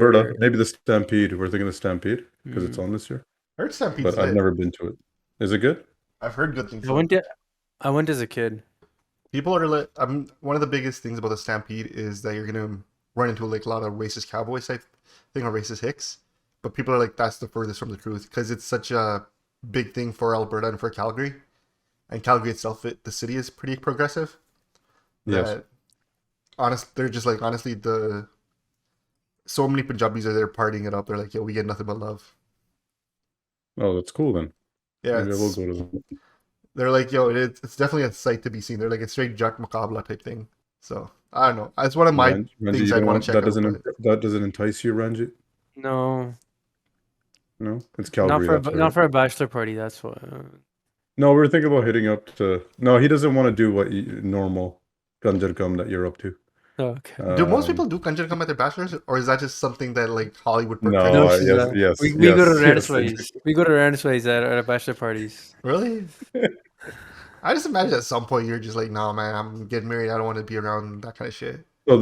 Alberta, maybe the Stampede. We're thinking the Stampede because it's Mm. on this year, I heard Stampede's but I've lit. never been to it. Is it good? I've heard good things I though. went to, I went as a kid. People are lit. One of the biggest things about the Stampede is that you're gonna run into like a lot of racist cowboys type thing or racist hicks. But people are like, that's the furthest from the truth because it's such a big thing for Alberta and for Calgary. And Calgary itself, the city is pretty progressive. Yes. That they're just like honestly the so many Punjabis are there partying it up. They're like, yo, we get nothing but love. Oh, that's cool then. Yeah, Maybe I will it's go to them. they're like, yo, it's definitely a sight to be seen. They're like a straight Jack Macabre type thing. So I don't know. It's one of my Ranji, things you I'd don't want to want check that out. doesn't But that doesn't entice you, Ranji? No, No, it's not Calgary. for That's right. not for a bachelor party. That's what. No, we were thinking about hitting up to. No, he doesn't want to do what normal Ganjarkam that you're up to. Okay. do most people Um, do Kanjan come at their bachelors, or is that just something that like Hollywood no, No, portrays? she's yes, yes, we go to yes, yes. Randisways. We go to Randisways at bachelor parties. Really? I just imagine at some point you're just like, nah, man, I'm getting married. I don't want to be around that kind of shit. So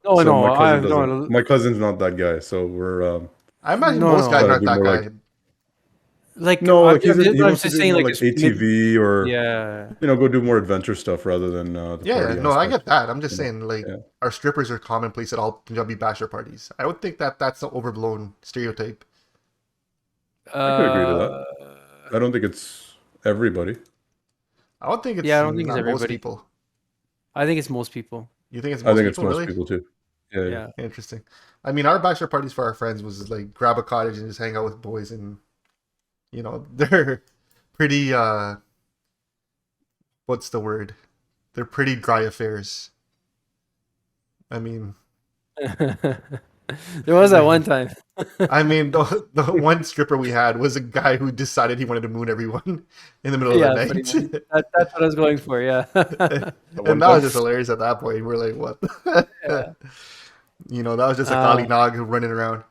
No, so no, my I cousin doesn't. no, My cousin's not that guy. So we're I imagine no, most guys no. trying to aren't do that more like guy. Like no, like he I'm wants to just do saying, more like like it's maybe. ATV or Yeah. go do more adventure stuff rather than the Yeah, yeah, party no, I aspect. get that. I'm just You know? saying, like, Yeah, our strippers are commonplace at all Punjabi bachelor parties. I would think that that's an overblown stereotype. I could agree to that. Uh. I don't think it's everybody. I would think Yeah, it's I don't think it's not most everybody. people. I think it's most people. You think it's I most think it's people, most really? people too. Yeah, yeah. Yeah. Interesting. I mean, our bachelor parties for our friends was like grab a cottage and just hang out with boys, and they're pretty. What's the word? They're pretty dry affairs. I mean, There was that one time. I mean, the one stripper we had was a guy who decided he wanted to moon everyone in the middle of the Yeah, pretty much. night. That's what I was going for. Yeah. At And one that was time. just hilarious at that point. We're like, what? Yeah. That was just a Kali Uh, Nog running around.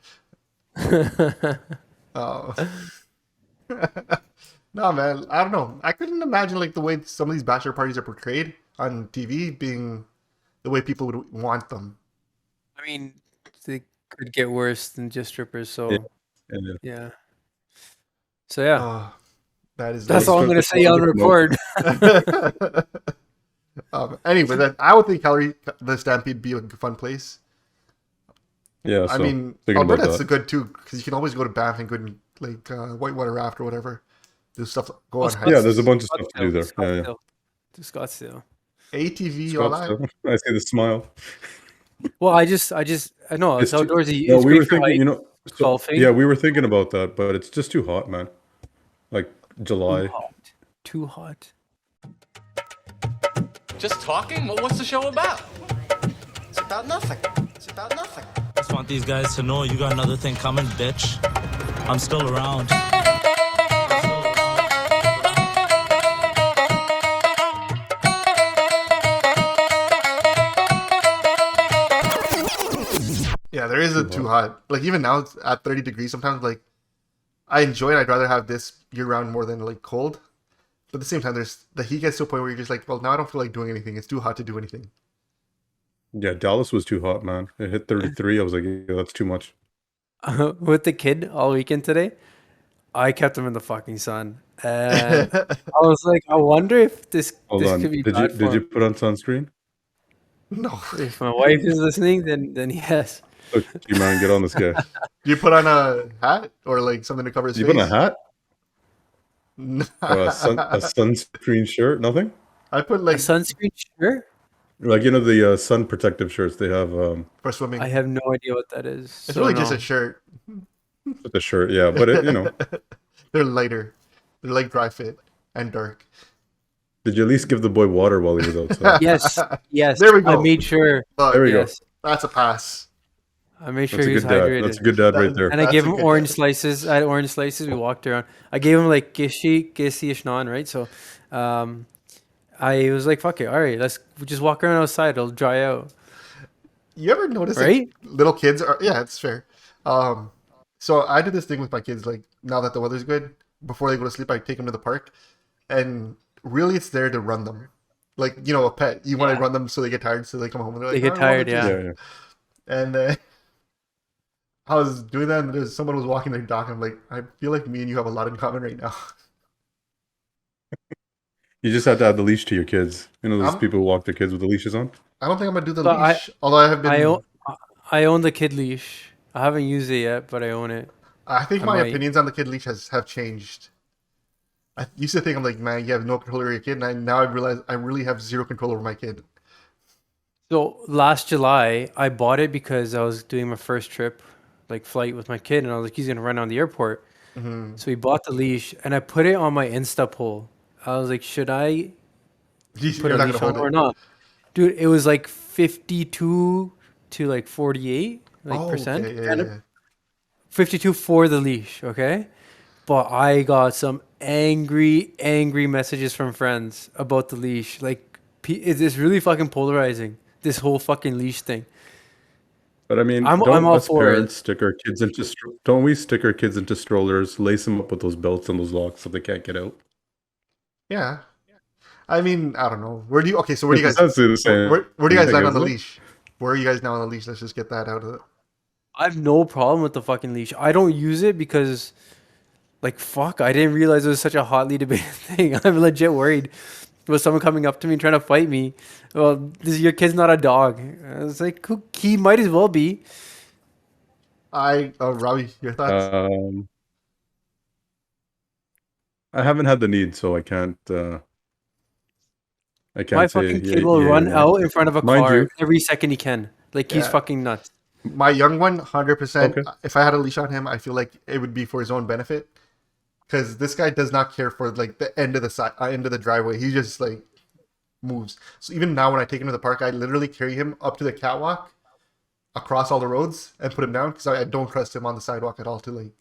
Oh. No, man. I don't know. I couldn't imagine like the way some of these bachelor parties are portrayed on TV being the way people would want them. I mean, they could get worse than just strippers. Yeah, So yeah. yeah. So yeah, Oh, that is that's Let's all like. I'm start gonna the say on smoke. record. Anyway, then I would think Calgary, the Stampede, be a fun place. Yeah, I so mean, thinking about Alberta's that. good too because you can always go to Banff and go to like whitewater raft or whatever. Do stuff, go Oh, on Yeah, hikes, there's a bunch of stuff to do Scottsdale, there. Yeah, yeah. Scottsdale, to Scottsdale. ATV, all that. Scottsdale. I see the smile. Well, I know it's It's too. outdoorsy. No, It's we great were for thinking. hike, So yeah, golfing. we were thinking about that, but it's just too hot, man. Like Too July. hot. Too hot. Just talking? What's the show about? It's about nothing. It's about nothing. Just want these guys to know you got another thing coming, bitch. I'm still around. Yeah, there is a Too too hot. hot. Like even now it's at 30 degrees. Sometimes like I enjoy it. I'd rather have this year round more than like cold. But at the same time, there's the heat gets to a point where you're just like, well, now I don't feel like doing anything. It's too hot to do anything. Yeah, Dallas was too hot, man. It hit 33. I was like, yeah, that's too much. With the kid all weekend today, I kept him in the fucking sun, and I was like, I wonder if Hold this on. could be Did you bad did for you him. put on sunscreen? No. If my wife is listening, then yes. Look, you man, get on this guy. Do you put on a hat or like something to cover his You put on a face? hat or a sunscreen shirt? Nothing. I put A like sunscreen shirt? Like the sun protective shirts they have for I swimming. have no idea what that is. It's So really just no. a shirt. with the shirt. Yeah, but They're lighter. They're like dry fit and dark. did you at least give the boy water while he was outside? Yes, yes. There we I go. made sure. Look, There we go. Yes, that's a pass. I made sure That's a he was good dad. That's hydrated. a good dad right That- there. And I That's gave a him good orange dad. slices. I had orange slices. We walked around. I gave him like gishi ishnan, right? So, I was like, "Fuck it, all right, let's just walk around outside. It'll dry out, You ever notice like right?" little kids are yeah, it's fair. Um so I did this thing with my kids like now that the weather's good, before they go to sleep I take them to the park and really it's there to run them. Like, a pet. You want to Yeah. run them so they get tired so they come home and they're They like, get I want tired. to Yeah. Yeah, yeah. And I was doing that, and there's someone was walking their dog. I'm like, I feel like me and you have a lot in common right now. You just have to add the leash to your kids. You know those I'm, people who walk their kids with the leashes on? I don't think I'm gonna do the So leash. Although I have I own been, I own the kid leash. I haven't used it yet, but I own it. I think I my might. opinions on the kid leash have changed. I used to think I'm like, man, you have no control over your kid, and now I realize I really have zero control over my kid. So last July, I bought it because I was doing my first trip, like flight with my kid, and I was like, he's gonna run on the airport. Hmm. So we bought the leash, and I put it on my Insta poll. I was like, should I put You're a not gonna leash on hold or it. not? Dude, it was like 52 to like 48 like Oh, percent. okay, yeah, Kind yeah, of yeah. 52 for the leash, okay? But I got some angry messages from friends about the leash. Like, it's really fucking polarizing. This whole fucking leash thing. But I mean, I'm don't all us for it. parents stick our kids into don't we stick our kids into strollers, lace them up with those belts and those locks so they can't get out? Yeah. I mean, I don't know. Where do you? Okay, so It's essentially the where do you same guys thing, land on the isn't it? leash? Where are you guys now on the leash? Let's just get that out of it. I have no problem with the fucking leash. I don't use it because, like, fuck, I didn't realize it was such a hotly debated thing. I'm legit worried about someone coming up to me and trying to fight me. Well, your kid's not a dog. I was like, he might as well be. Robbie, your thoughts? Um, I haven't had the need, so I My can't say fucking kid yay, will yay or run nay. out in front of a Mind car you, every second he can. Like, he's Yeah. fucking nuts. My young one, 100%. okay. If I had a leash on him, I feel like it would be for his own benefit. Because this guy does not care for like the end of the end of the driveway. He just like moves. So even now, when I take him to the park, I literally carry him up to the catwalk, across all the roads, and put him down because I don't trust him on the sidewalk at all to like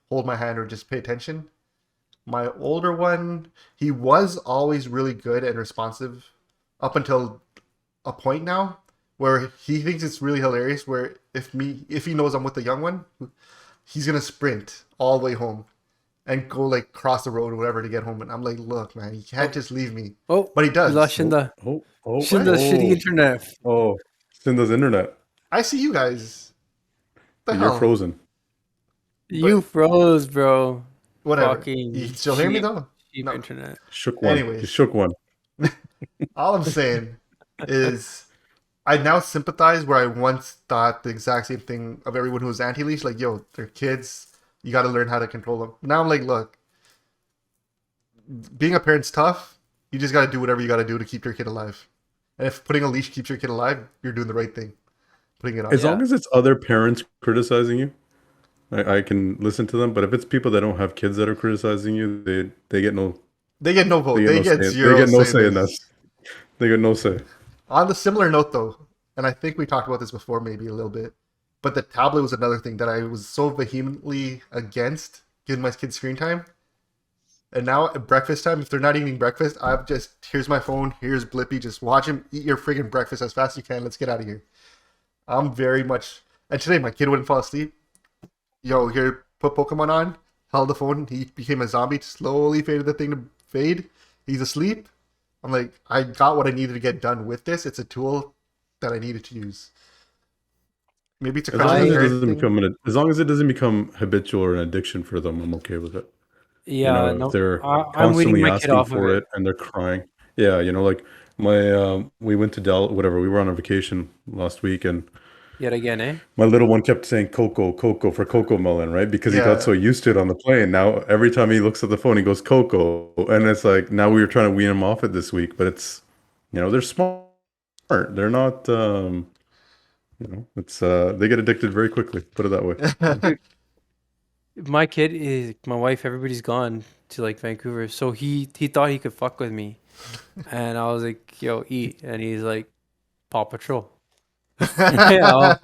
hold my hand or just pay attention. My older one, he was always really good and responsive up until a point now where he thinks it's really hilarious where if he knows I'm with the young one, he's gonna sprint all the way home and go like cross the road or whatever to get home. And I'm like, look, man, you can't just leave me. Oh, But he we lost does. Shinda. What? Shinda's shitty internet. Oh, Cinda's internet. I see you guys. The You're hell? frozen. You But froze, bro. whatever. You Fucking can still hear me cheap, though? cheap No. internet. Shook one. You Anyways, shook one. all I'm saying is I now sympathize where I once thought the exact same thing of everyone who was anti-leash. Like, yo, they're kids. You got to learn how to control them. Now I'm like, look, being a parent's tough. You just got to do whatever you got to do to keep your kid alive. And if putting a leash keeps your kid alive, you're doing the right thing. Putting it on. As Yeah. long as it's other parents criticizing you, I can listen to them. But if it's people that don't have kids that are criticizing you, they get no They get no vote. they They get no get say. zero. They get no say say in this. that. They get no say. On the similar note, though, and I think we talked about this before, maybe a little bit, but the tablet was another thing that I was so vehemently against giving my kids screen time. And now at breakfast time, if they're not eating breakfast, I'm just, here's my phone, here's Blippy, just watch him eat your friggin' breakfast as fast as you can. Let's get out of here. I'm very much, and today my kid wouldn't fall asleep. Yo, here, put Pokemon on, held the phone, he became a zombie, slowly faded the thing to fade. He's asleep. I'm like, I got what I needed to get done with this. It's a tool that I needed to use. Maybe it's a As long as it parent doesn't thing. become as long as it doesn't become habitual or an addiction for them, I'm okay with it. You Yeah, know, if no, they're I'm weaning constantly my kid asking off of for it it and they're crying, yeah, you know, like my we went to whatever. We were on a vacation last week, and yet again, eh? my little one kept saying Coco, Coco for Coco Melon, right? Because he got so Yeah. used to it on the plane. Now every time he looks at the phone, he goes Coco, and it's like now we were trying to wean him off it this week, but it's they're smart. They're not. It's they get addicted very quickly. Put it that way. Dude, my kid is my wife. Everybody's gone to like Vancouver, so he thought he could fuck with me, and I was like, "Yo, eat," and he's like, "Paw Patrol." Yeah,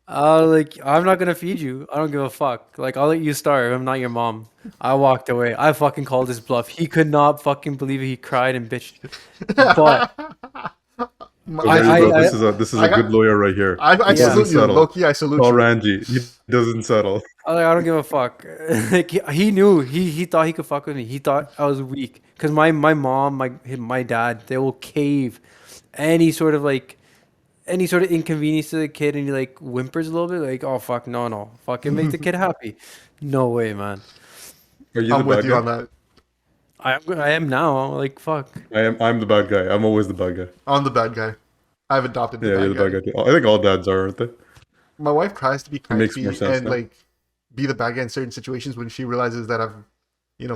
I was like, "I'm not gonna feed you. I don't give a fuck. Like, I'll let you starve. I'm not your mom." I walked away. I fucking called his bluff. He could not fucking believe it. He cried and bitched. But So I there you I, go. I This is I a good got, lawyer right here. I He yeah. doesn't salute you. settle. Low-key, I salute Call you. Ranji. He doesn't settle. I was like, I don't give a fuck. Like he knew he thought he could fuck with me. He thought I was weak because my mom, my dad, they will cave any sort of like any sort of inconvenience to the kid and he like whimpers a little bit, like, oh fuck, no, fucking make the kid happy. No way, man. Are you the I'm with bad you guy? on that. I am now. Like, fuck. I'm the bad guy. I'm always the bad guy. I'm the bad guy. I've adopted the Yeah, you're bad the bad guy. guy too. I think all dads are, aren't they? My wife tries to be It makes more cranky sense and now. like be the bad guy in certain situations when she realizes that I've,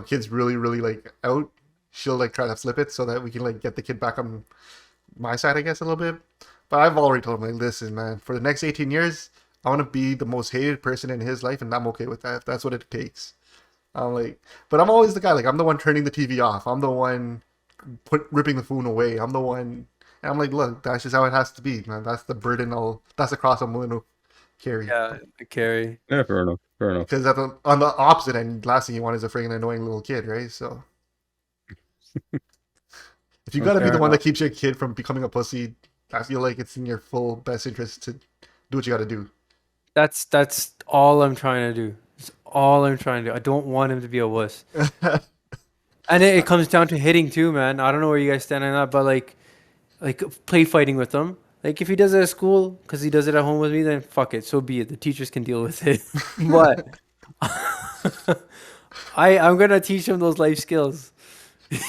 kids really, really like out. She'll like try to flip it so that we can like get the kid back on my side, I guess, a little bit. But I've already told him, like, listen, man, for the next 18 years, I want to be the most hated person in his life, and I'm okay with that if that's what it takes. I'm like, but I'm always the guy, like, I'm the one turning the TV off. I'm the one ripping the phone away. I'm the one, and I'm like, look, that's just how it has to be, man. That's the burden. That's the cross I'm willing to carry. Yeah, carry. Yeah, fair enough. Fair enough. Because on the opposite end, last thing you want is a freaking annoying little kid, right? So if you got to be Fair the one that enough. keeps your kid from becoming a pussy, I feel like it's in your full best interest to do what you got to do. That's all I'm trying to do. It's all I'm trying to do. I don't want him to be a wuss. And it comes down to hitting too, man. I don't know where you guys stand on that, but like play fighting with him. Like if he does it at school because he does it at home with me, then fuck it, so be it. The teachers can deal with it. But I'm gonna teach him those life skills.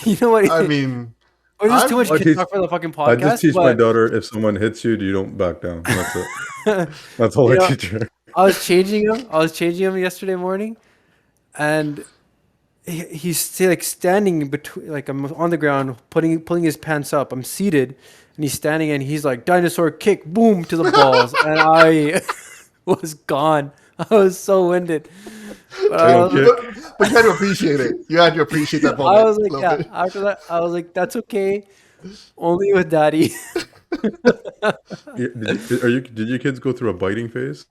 You know what? I mean, Or there's too much I kid teach- talk for the fucking I podcast. just teach my but, daughter, if someone hits you, you don't back down. That's it. That's all You I know, teach her. I was changing him yesterday morning, and he's still like standing between, like I'm on the ground, pulling his pants up. I'm seated, and he's standing, and he's like dinosaur kick, boom to the balls, and I was gone. I was so winded. But I Tail was, kick. but you had to appreciate it. You had to appreciate that moment. I was a like, little yeah. bit. After that, I was like, that's okay. Only with daddy. Did your kids go through a biting phase?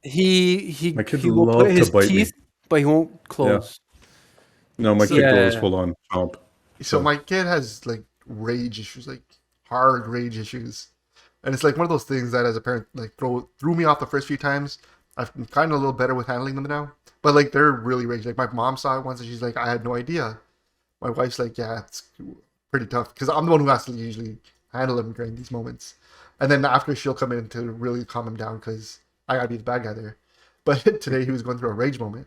He My kids he will love put to his bite me. teeth, but he won't close. No, my So- kid Yeah, goes yeah. full on chomp. So my kid has like rage issues, like hard rage issues, and it's like one of those things that as a parent like threw me off the first few times. I've been kind of a little better with handling them now, but like they're really rage. Like my mom saw it once and she's like, I had no idea. My wife's like, yeah, it's pretty tough because I'm the one who has to usually handle him during these moments, and then after she'll come in to really calm him down because I gotta be the bad guy there. But today he was going through a rage moment.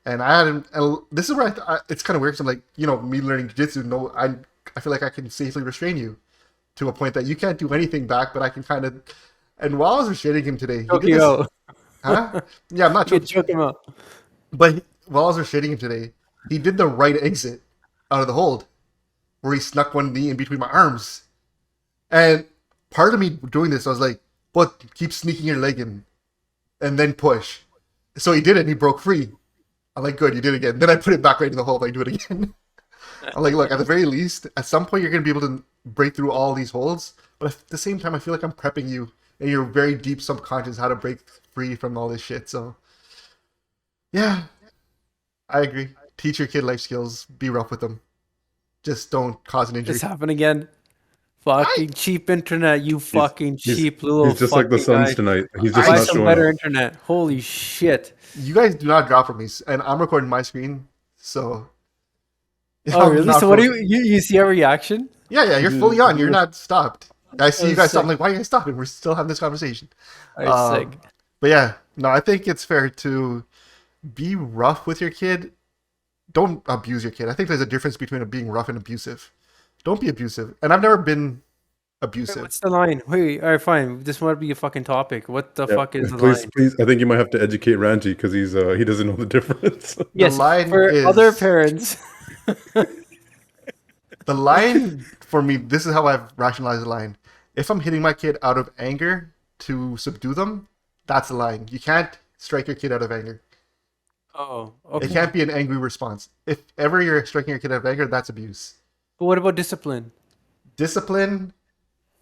And I had him, and this is where it's kind of weird. Cause I'm like, me learning jiu-jitsu, no, I feel like I can safely restrain you to a point that you can't do anything back, but I can kind of. And while I was restraining him today, he Choke did you this, out. huh? Yeah, I'm not You joking. choke him out. But while I was restraining him today, he did the right exit out of the hold, where he snuck one knee in between my arms. And part of me doing this, I was like, but keep sneaking your leg in, and then push. So he did it, and he broke free. I'm like, good, you did it again. Then I put it back right in the hole, and I do it again. I'm like, look, at the very least, at some point you're going to be able to break through all these holds. But at the same time, I feel like I'm prepping you in your very deep subconscious how to break free from all this shit. So, yeah, I agree. Teach your kid life skills. Be rough with them. Just don't cause an injury. This happened again. Fucking cheap internet, you fucking He's- cheap little He's just like the fucking Suns guy. tonight. He's just Buy not some showing better up. internet. Holy shit. You guys do not drop from me, and I'm recording my screen, so. Oh, I'm really? not So what do focused. you see our reaction? Yeah, you're fully on. You're not stopped. I see you That's guys stop. I'm sick. like, why are you guys stopping? We're still having this conversation. Alright, sick. But yeah, no, I think it's fair to be rough with your kid. Don't abuse your kid. I think there's a difference between being rough and abusive. Don't be abusive. And I've never been abusive. What's the line? Wait, alright, fine. This might be a fucking topic. What the Yeah, fuck is the please, line? please. I think you might have to educate Ranji because he doesn't know the difference. Yes, line for is- other parents. The line for me, this is how I've rationalized the line. If I'm hitting my kid out of anger to subdue them, that's the line. You can't strike your kid out of anger. Oh, It okay. can't be an angry response. If ever you're striking your kid out of anger, that's abuse. But what about discipline? Discipline.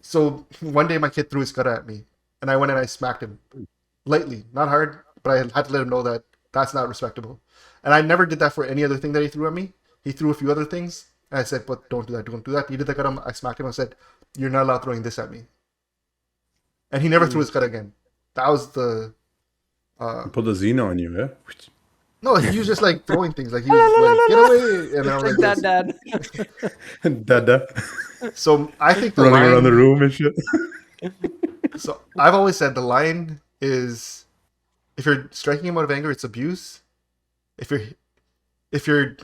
So one day my kid threw his gutter at me, and I went and I smacked him lightly, not hard, but I had to let him know that that's not respectable. And I never did that for any other thing that he threw at me. He threw a few other things, and I said, "But don't do that, don't do that." He did the gutter. I smacked him. I said, "You're not allowed throwing this at me." And he never threw his gutter again. That was the. Put the Xena on you, yeah. No, he was just like throwing things. Like he was like, "Get away!" And I was Like like, that, this. dad. Dada. So I think the Running around the line. room and shit. So I've always said the line is, if you're striking him out of anger, it's abuse. If you're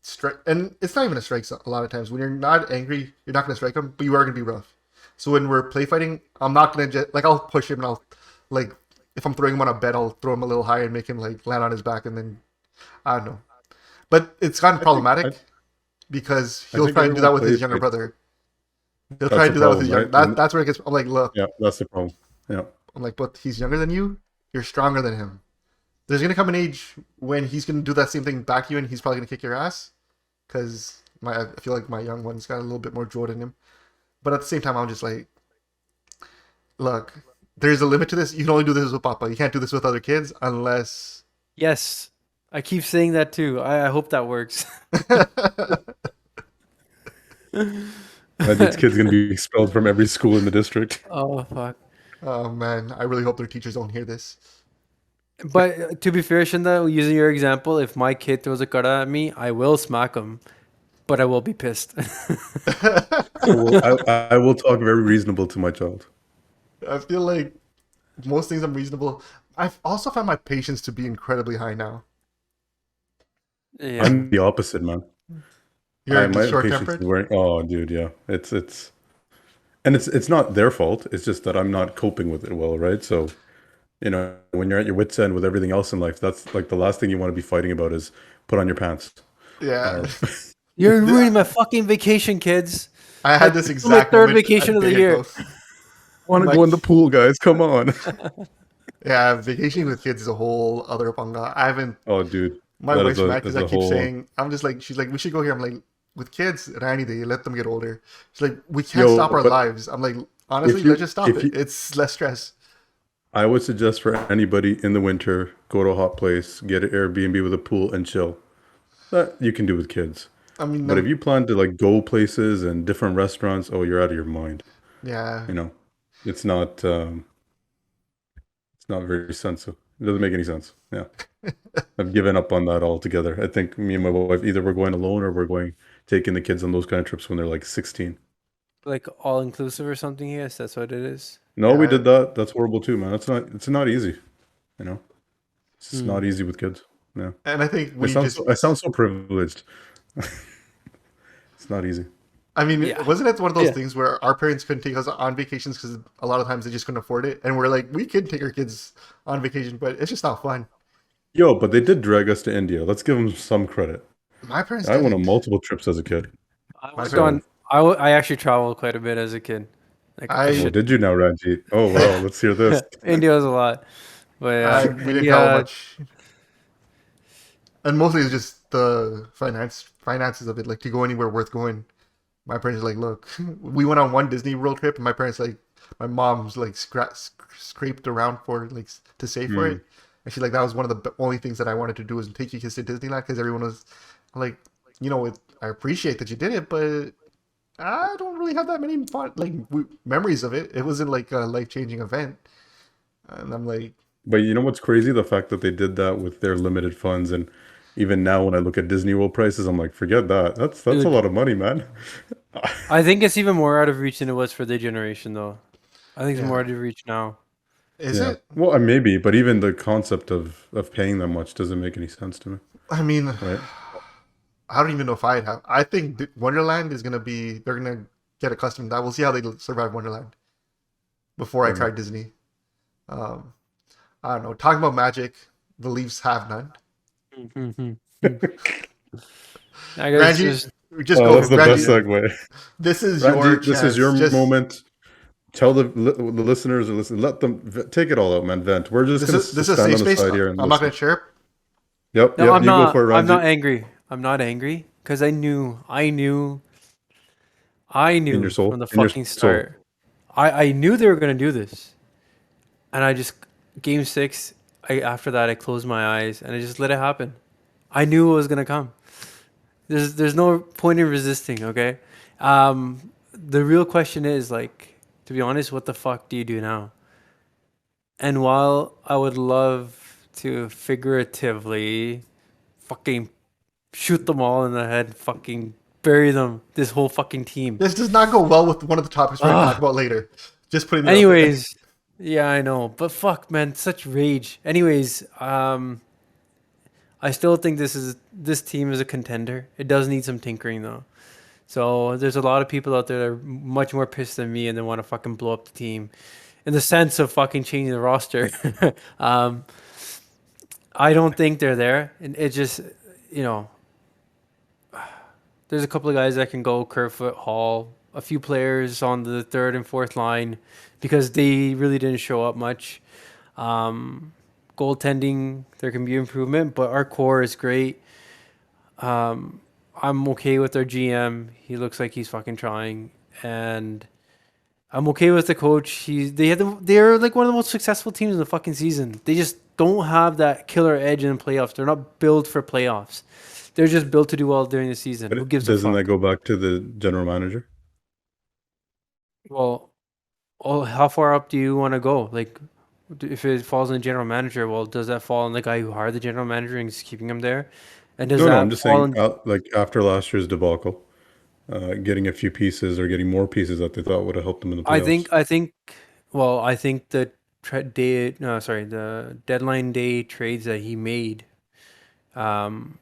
strike, and it's not even a strike. A lot of times when you're not angry, you're not going to strike him, but you are going to be rough. So when we're play fighting, I'm not going to just like, I'll push him and I'll like, if I'm throwing him on a bed, I'll throw him a little higher and make him like land on his back, and then I don't know. But it's gotten problematic because I he'll think try and do that everyone with his plays younger fights. brother. He'll That's try the and do that with problem, his young. right? That's where it gets. I'm like, look, Yeah, that's the problem. Yeah. I'm like, but he's younger than you. You're stronger than him. There's gonna come an age when he's gonna do that same thing back to you, and he's probably gonna kick your ass. Because I feel like my young one's got a little bit more joy in him. But at the same time, I'm just like, look, there's a limit to this. You can only do this with Papa. You can't do this with other kids unless. Yes, I keep saying that too. I hope that works. This kid's gonna be expelled from every school in the district. Oh fuck. Oh man, I really hope their teachers don't hear this. But to be fair, Shinda, using your example, if my kid throws a kara at me, I will smack him, but I will be pissed. I will talk very reasonable to my child. I feel like most things I'm reasonable. I've also found my patience to be incredibly high now. Yeah. I'm the opposite, man. You're My short patience is tempered. wearing. Oh, dude, yeah. And it's not their fault. It's just that I'm not coping with it well, right? So, when you're at your wit's end with everything else in life, that's like the last thing you want to be fighting about is put on your pants. Yeah. You're ruining my fucking vacation, kids. I had this It's my exact third moment vacation a of the day year. ago. Want to Like- go in the pool, guys? Come on. Yeah, vacationing with kids is a whole other panga. I haven't. Oh, dude. My That wife's is a- mad because is I a keep whole- saying, I'm just like, she's like, we should go here. I'm like, with kids, rainy day, let them get older. She's like, we can't Yo, stop our but lives. I'm like, honestly, if you- let's just stop if it. you- It's less stress. I would suggest for anybody in the winter, go to a hot place, get an Airbnb with a pool, and chill. That you can do with kids. I mean, But if you plan to like go places and different restaurants, oh, you're out of your mind. yeah, It's not. It's not very sensible. It doesn't make any sense. Yeah, I've given up on that altogether. I think me and my wife either we're going alone or we're going taking the kids on those kind of trips when they're like 16. Like all inclusive or something. Yes, that's what it is. No, we Yeah. did that. That's horrible too, man. It's not easy. It's just not easy with kids. Yeah, and I think we just. I sound so privileged. It's not easy. I mean, Yeah. wasn't it one of those Yeah. things where our parents couldn't take us on vacations because a lot of times they just couldn't afford it, and we're like, we could take our kids on vacation, but it's just not fun. Yo, but they did drag us to India. Let's give them some credit. My parents. I went on didn't. multiple trips as a kid. I My was turn. gone. I actually traveled quite a bit as a kid. Like I- Oh, shit. did you now, Ranjit? Oh wow, let's hear this. India was a lot, but We didn't India, travel much, and mostly it's just the finances of it. Like to go anywhere worth going. My parents are like, look, we went on one Disney World trip, and my mom's like scraped around for like to save for it, and she's like, that was one of the only things that I wanted to do was take you kids to Disneyland because everyone was like, I appreciate that you did it, but I don't really have that many fun memories of it. It wasn't like a life-changing event, and I'm like. But you know what's crazy? The fact that they did that with their limited funds, and even now when I look at Disney World prices, I'm like, forget that. That's Dude. a lot of money, man. I think it's even more out of reach than it was for their generation, though. I think it's Yeah. more out of reach now. Is Yeah. it? Well, maybe, but even the concept of paying that much doesn't make any sense to me, I mean, right? I don't even know if I'd have. I think Wonderland is gonna be. They're gonna get accustomed to that. We'll see how they survive Wonderland before I try Disney. I don't know. Talking about magic, the Leafs have none. I guess Ranji, just just Oh, go. that's the best Ranji, segue. this is your Ranjit, chance. this is your Just- moment. Tell the listeners or listen. Let them take it all out, man. Vent. We're just This gonna is a stand safe on the space. side here and I'm not listen. gonna chirp. Yep, no. yep. I'm You not. go for it, I'm not Ranjit. angry. I'm not angry because I knew your soul? from the In your fucking soul. start. I knew they were gonna do this, and I just game 6. After that I closed my eyes and I just let it happen. I knew it was gonna come. There's no point in resisting. Okay, the real question is like, to be honest, what the fuck do you do now? And while I would love to figuratively fucking shoot them all in the head, fucking bury them. This whole fucking team. This does not go well with one of the topics we're going to talk Ugh. about later. Just putting it out there. Anyways, yeah, I know, but fuck, man, such rage. Anyways, I still think this team is a contender. It does need some tinkering though. So there's a lot of people out there that are much more pissed than me and they want to fucking blow up the team, in the sense of fucking changing the roster. um, I don't think they're there, and it just, you know, there's a couple of guys that can go Kerfoot, Hall, a few players on the third and fourth line because they really didn't show up much. Goaltending, there can be improvement, but our core is great. I'm okay with our GM. He looks like he's fucking trying, and I'm okay with the coach. They're like one of the most successful teams in the fucking season. They just don't have that killer edge in the playoffs. They're not built for playoffs. They're just built to do well during the season. But Who gives a doesn't fuck? that go back to the general manager? Well, how far up do you want to go? Like, if it falls on the general manager, well, does that fall on the guy who hired the general manager and is keeping him there? And does No, I'm that just fall saying, on? like after last year's debacle, getting a few pieces or getting more pieces that they thought would have helped them in the playoffs. I think the deadline day trades that he made, um,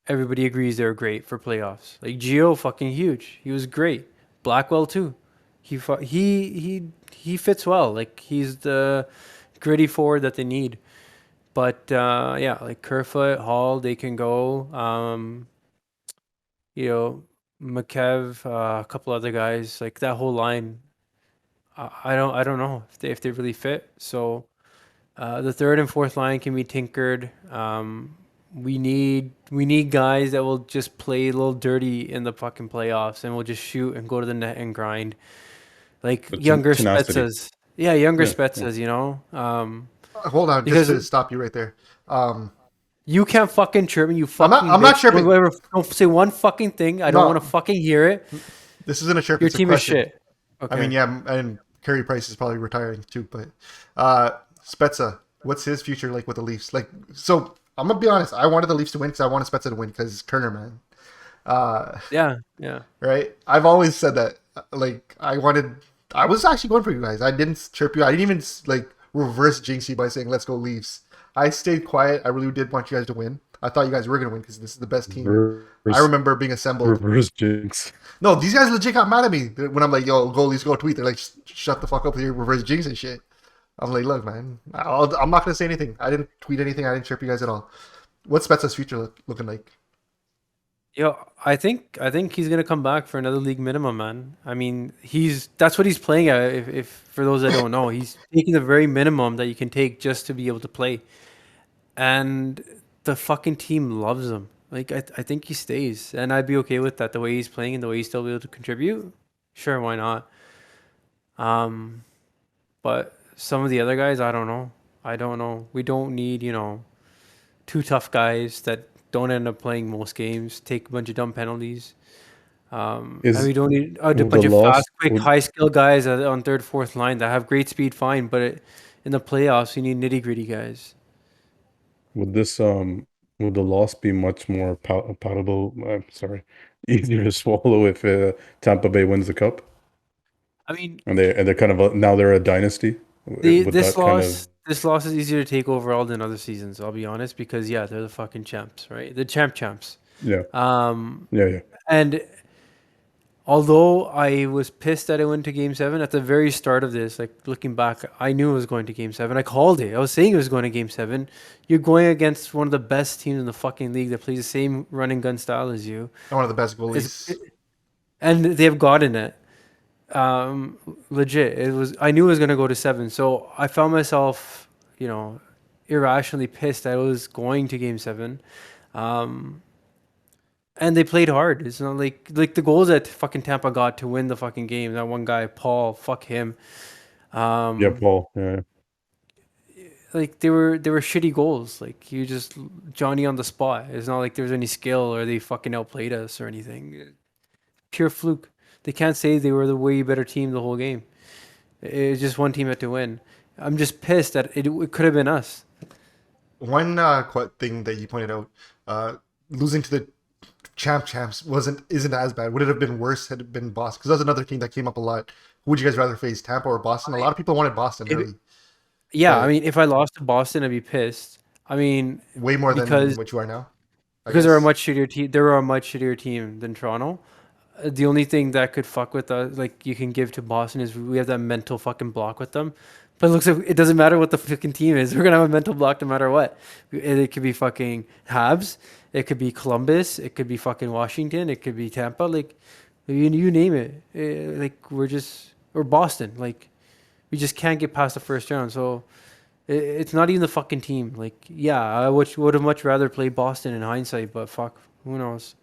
everybody agrees they're great for playoffs. Like Gio, fucking huge. He was great. Blackwell too. He fits well. Like he's the gritty forward that they need. But yeah, like Kerfoot, Hall, they can go. You know, McKev, a couple other guys, like that whole line. I don't know if they really fit. So the third and fourth line can be tinkered. We need guys that will just play a little dirty in the fucking playoffs and will just shoot and go to the net and grind, like But younger tenacity. Spetsas. Yeah, younger Yeah, yeah. Spetsas. You know, Hold on, just because to stop you right there. you can't fucking chirp me. You I'm fucking not bitch. chirping. Don't say one fucking thing. I don't want to No, fucking hear it. this isn't a chirp. Your It's a team is question. shit. I mean, Okay. yeah, and Carey Price is probably retiring too. But Spezza, what's his future like with the Leafs? Like, so I'm gonna be honest. I wanted the Leafs to win because I wanted Spezza to win because Kerner, man. Yeah. Yeah. Right? I've always said that. Like, I was actually going for you guys. I didn't chirp you. I didn't even like reverse jinx you by saying let's go Leafs. I stayed quiet. I really did want you guys to win. I thought you guys were gonna win because this is the best team. I Reverse, remember being assembled. reverse jinx. No, these guys legit got mad at me when I'm like, "Yo, go Leafs, go tweet." They're like, "Shut the fuck up with your reverse jinx and shit." I'm like, "Look, man, I'm not gonna say anything. I didn't tweet anything. I didn't chirp you guys at all." What's Spezza's future looking like? Yo, I think he's gonna come back for another league minimum, man. I mean, that's what he's playing at. If for those that don't know, he's taking the very minimum that you can take just to be able to play, and the fucking team loves him. Like I think he stays, and I'd be okay with that. The way he's playing and the way he's still be able to contribute, sure, why not? Um, but some of the other guys, I don't know. I don't know. We don't need, two tough guys that don't end up playing most games, take a bunch of dumb penalties. And we Is don't need a would the bunch of loss fast, quick, would high skill guys on third, fourth line that have great speed, fine. But in the playoffs, you need nitty gritty guys. would this would the loss be much more palatable? I'm sorry, easier to swallow if Tampa Bay wins the cup I mean, and they're kind of now they're a dynasty. Would this that kind of loss is easier to take overall than other seasons. I'll be honest, because yeah, they're the fucking champs, right? The champs. yeah Um, yeah. and although I was pissed that I went to Game 7 at the very start of this, like looking back, I knew it was going to Game 7. I called it. I was saying it was going to Game 7. You're going against one of the best teams in the fucking league that plays the same running gun style as you. And one of the best It's, goalies. and they've gotten it. Legit. I knew it was going to go to 7. So I found myself, irrationally pissed that I was going to Game 7. And they played hard. It's not like the goals that fucking Tampa got to win the fucking game. That one guy, Paul, fuck him. Yeah, Um, Paul. Yeah. like they were shitty goals. Like you just Johnny on the spot. It's not like there was any skill or they fucking outplayed us or anything. Pure fluke. They can't say they were the way better team the whole game. It's just one team had to win. I'm just pissed that it could have been us. One thing that you pointed out, losing to the champs isn't as bad. Would it have been worse had it been Boston? Because that's another team that came up a lot. Who would you guys rather face, Tampa or Boston? A lot of people wanted Boston If, early, yeah, I but mean, if I lost to Boston, I'd be pissed. I mean, way more than because what you are now, I because they're a guess. much shittier team. They were a much shittier team than Toronto. The only thing that could fuck with us, like you can give to Boston, is we have that mental fucking block with them. But it looks like it doesn't matter what the fucking team is. We're gonna have a mental block no matter what. It could be fucking Habs. It could be Columbus. It could be fucking Washington. It could be Tampa. Like you name it. Like or Boston. Like we just can't get past the first round. So it's not even the fucking team. Like yeah, I would have much rather played Boston in hindsight. But fuck, who knows?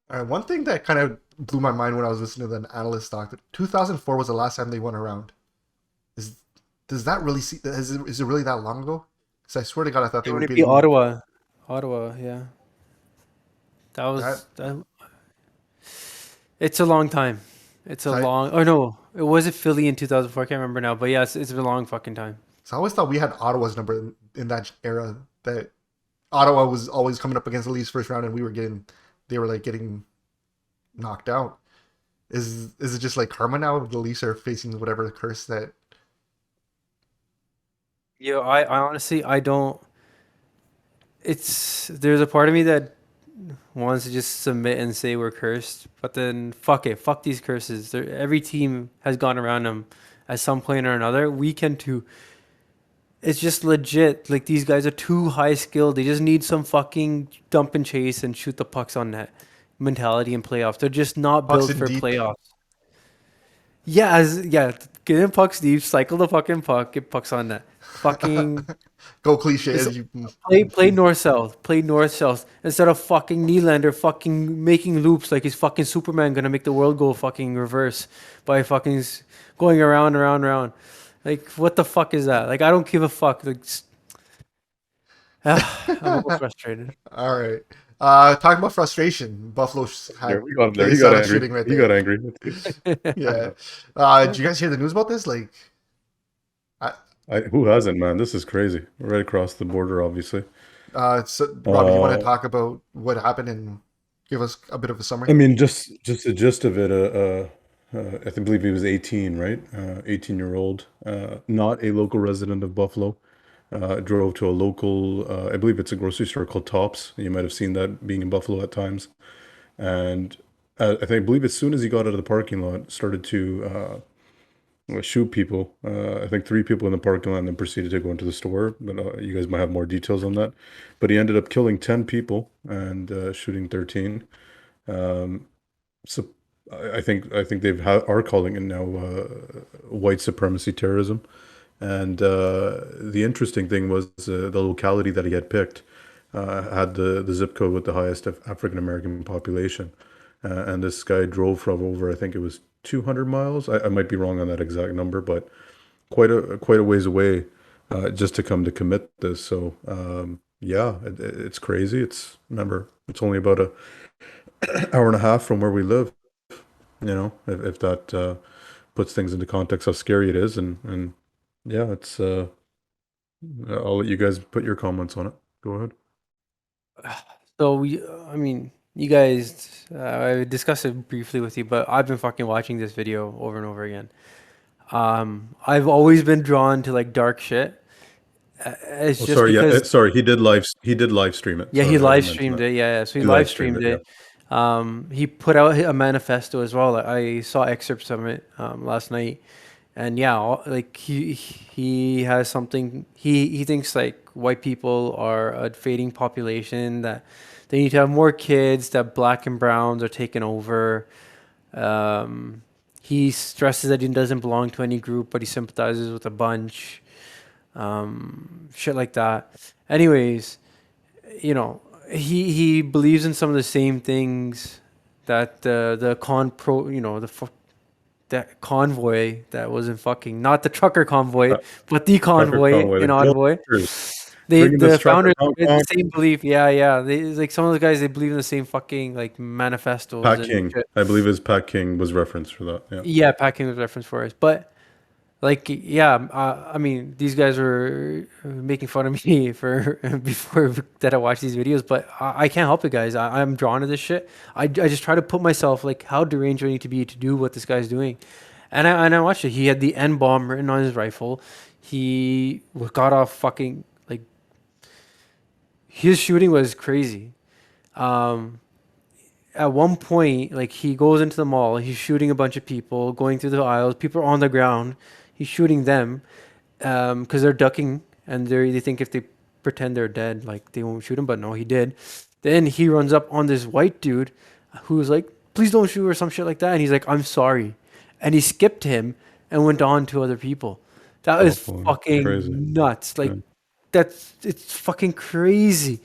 One thing that kind of blew my mind when I was listening to the analyst talk, that 2004 was the last time they won a round. Is does that really see? Is it really that long ago? Because I swear to God, I thought they Would were it be beating Ottawa? Ottawa, yeah. That that. was that. It's a long time. It's a So I, long. Oh no, it was it Philly in 2004. I can't remember now, but yes, it's been a long fucking time. so I always thought we had Ottawa's number in that era. That Ottawa was always coming up against the Leafs first round, and they were like getting knocked out. Is it just like karma now? The Leafs are facing whatever curse that. I honestly I don't. There's a part of me that wants to just submit and say we're cursed, but then fuck it, fuck these curses. Every team has gone around them at some point or another. We can too. It's just legit. Like these guys are too high skilled. They just need some fucking dump and chase and shoot the pucks on net mentality in playoffs. They're just not Pucks built in for deep. playoffs. Yeah, get in pucks deep, cycle the fucking puck, get pucks on net. Fucking Go cliche it's, as you. play north south. Play north south instead of fucking Nylander fucking making loops like he's fucking Superman gonna make the world go fucking reverse by fucking going around, around, around. Like what the fuck is that? Like I don't give a fuck. Like I'm a little frustrated. All right. Talking about frustration, Buffalo There had we go. There they he got started angry. shooting right He there. got angry. Yeah. Did you guys hear the news about this? Like, I, Who hasn't, man? This is crazy. Right across the border, obviously. so, Robbie, you want to Uh, talk about what happened and give us a bit of a summary? I mean, just the gist of it. Believe he was 18, right? 18-year-old, not a local resident of Buffalo. Drove to a local, I believe it's a grocery store called Tops. You might have seen that being in Buffalo at times. And I believe as soon as he got out of the parking lot, started to shoot people. I think three people in the parking lot, and then proceeded to go into the store. But you guys might have more details on that. But he ended up killing 10 people and shooting 13. Um, so I think are calling it now white supremacy terrorism. And the interesting thing was the locality that he had picked had the zip code with the highest African American population. And this guy drove from over, I think it was 200 miles. I might be wrong on that exact number, but quite a ways away just to come to commit this. So yeah, it's crazy. Remember, it's only about a hour and a half from where we live. If that puts things into context, how scary it is, and yeah, it's. I'll let you guys put your comments on it. Go ahead. So I mean, you guys, I discussed it briefly with you, but I've been fucking watching this video over and over again. I've always been drawn to like dark shit. It's Oh, just sorry. Yeah, because sorry. He did live stream it. yeah, he Sorry, I live didn't mention streamed that. it. Yeah, so he He live live streamed streamed it. Yeah. it. He put out a manifesto as well. I saw excerpts of it last night, and yeah, like he has something. He thinks like white people are a fading population, that they need to have more kids, that black and browns are taking over. Um, he stresses that he doesn't belong to any group, but he sympathizes with a bunch. Shit like that. Anyways, he believes in some of the same things that the con pro that convoy that was in fucking, not the trucker convoy, Uh, but the Trucker convoy Conway, the in Ottawa. Guilders, They bringing this the trucker founders had the downtown. same belief. Yeah. They like some of the guys, they believe in the same fucking like manifestos Pat and King, shit. I believe, Pat King was referenced for that. Yeah. Yeah, packing was reference for us, but Like, yeah, I mean, these guys were making fun of me for before that I watched these videos, but I can't help it, guys. I'm drawn to this shit. I just try to put myself like, how deranged do I need to be to do what this guy's doing? And I watched it. He had the N bomb written on his rifle. He got off fucking like his shooting was crazy. Um, at one point, like he goes into the mall, he's shooting a bunch of people, going through the aisles. People are on the ground. He's shooting them because they're ducking and they think if they pretend they're dead, like they won't shoot him. But no, he did. Then he runs up on this white dude who's like, "Please don't shoot," or some shit like that. And he's like, "I'm sorry," and he skipped him and went on to other people. That is Awful. Crazy. fucking nuts. Like Yeah. it's fucking crazy.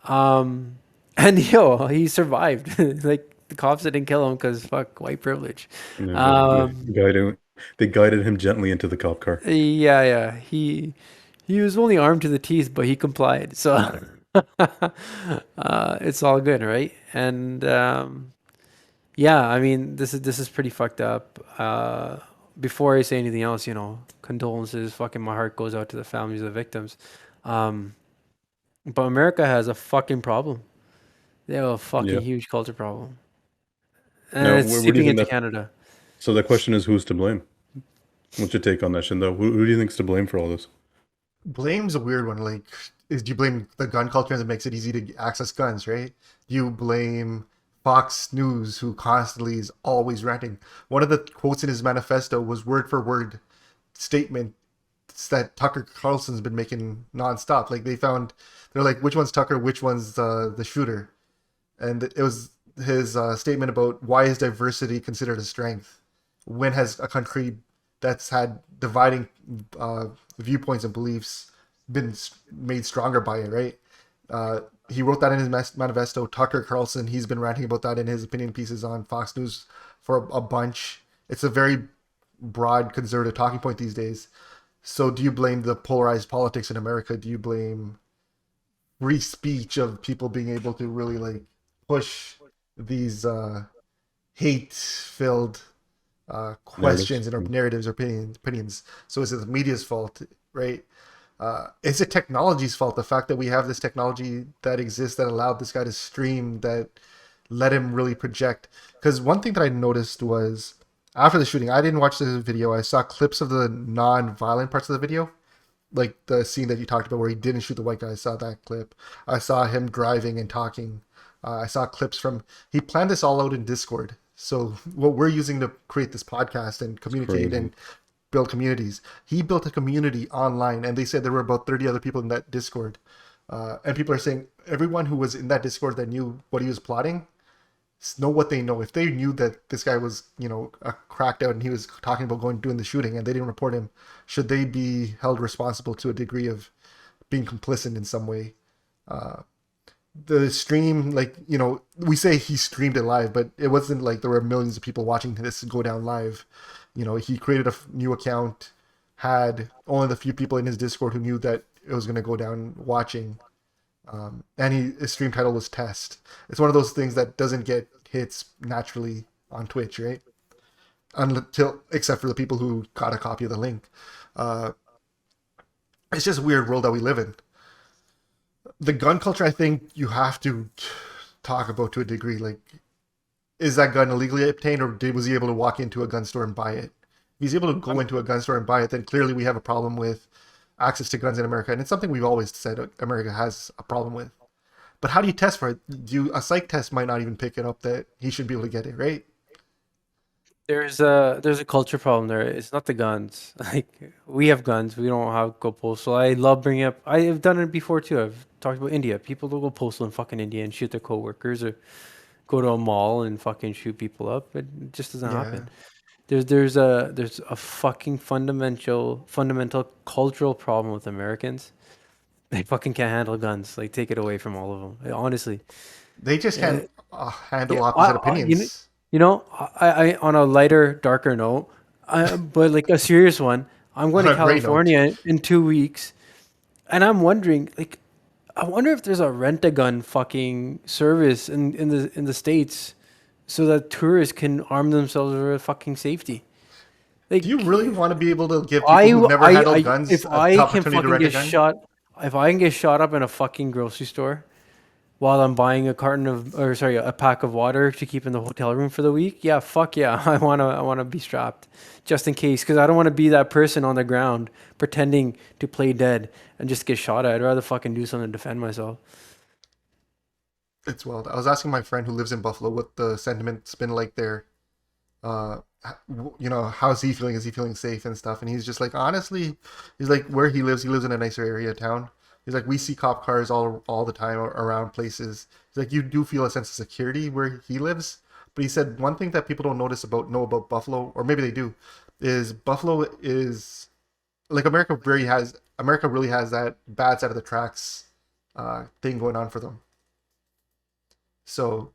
Um, and yo, he survived. Like the cops didn't kill him because fuck white privilege. Yeah, Um, they guided him gently into the cop car. yeah. He was only armed to the teeth, but he complied. So it's all good, right? And yeah, I mean this is pretty fucked up. Before I say anything else, condolences. Fucking my heart goes out to the families of the victims. Um, but America has a fucking problem. They have a fucking Yeah. huge culture problem, and Now, it's where do you seeping think into that? Canada. So the question is, who's to blame? What's your take on that, Shindo? Who do you think's to blame for all this? Blame's a weird one. Like, do you blame the gun culture that makes it easy to access guns, right? Do you blame Fox News, who constantly is always ranting? One of the quotes in his manifesto was word for word statements that Tucker Carlson's been making nonstop. Like, they're like, which one's Tucker, which one's the shooter? And it was his statement about why is diversity considered a strength? When has a country that's had dividing viewpoints and beliefs been made stronger by it, right? He wrote that in his manifesto. Tucker Carlson, he's been ranting about that in his opinion pieces on Fox News for a bunch. It's a very broad conservative talking point these days. So do you blame the polarized politics in America? Do you blame free speech of people being able to really like push these hate-filled Narratives. questions and or narratives or opinions? So is it the media's fault, right? Is it technology's fault? The fact that we have this technology that exists that allowed this guy to stream, that let him really project. Because one thing that I noticed was after the shooting, I didn't watch the video. I saw clips of the non-violent parts of the video, like the scene that you talked about where he didn't shoot the white guy. I saw that clip. I saw him driving and talking. I saw clips from. He planned this all out in Discord. So what we're using to create this podcast and communicate Crazy. and build communities, he built a community online, and they said there were about 30 other people in that Discord. And people are saying everyone who was in that Discord that knew what he was plotting know what they know. If they knew that this guy was, cracked out and he was talking about doing the shooting and they didn't report him, should they be held responsible to a degree of being complicit in some way? The stream, we say he streamed it live, but it wasn't like there were millions of people watching this go down live. He created a new account, had only the few people in his Discord who knew that it was going to go down watching. And his stream title was Test. It's one of those things that doesn't get hits naturally on Twitch, right? Except for the people who got a copy of the link. It's just a weird world that we live in. The gun culture, I think you have to talk about to a degree. Like, is that gun illegally obtained, or was he able to walk into a gun store and buy it? If he's able to go into a gun store and buy it, then clearly we have a problem with access to guns in America, and it's something we've always said America has a problem with. But how do you test for it? A psych test might not even pick it up that he should be able to get it, right? There's a culture problem there. It's not the guns. Like we have guns, we don't have go postal. I love bringing up. I have done it before too. I've talked about India. People will go postal in fucking India and shoot their coworkers, or go to a mall and fucking shoot people up. It just doesn't Yeah. happen. There's a fucking fundamental cultural problem with Americans. They fucking can't handle guns. Like take it away from all of them. Honestly. They just Yeah. can't handle Yeah, opposite I- opinions. I on a lighter, darker note, but like a serious one, I'm going On to a great note. California in 2 weeks, and I'm wondering, like, I wonder if there's a rent-a-gun fucking service in the States, so that tourists can arm themselves for fucking safety. Like, Do you really want to be able to give people I, who've never handled guns if the I can opportunity to fucking wreck a get gun? shot, if I can get shot up in a fucking grocery store while I'm buying a carton of, or sorry, a pack of water to keep in the hotel room for the week, yeah, fuck yeah, I wanna be strapped just in case, because I don't want to be that person on the ground pretending to play dead and just get shot at. I'd rather fucking do something to defend myself. It's wild. I was asking my friend who lives in Buffalo what the sentiment's been like there. How's he feeling? Is he feeling safe and stuff? And he's just like, honestly, he's like, where he lives in a nicer area of town. He's like, we see cop cars all the time around places. He's like, you do feel a sense of security where he lives. But he said one thing that people don't know about Buffalo, or maybe they do, is Buffalo is like America really has that bad side of the tracks thing going on for them. So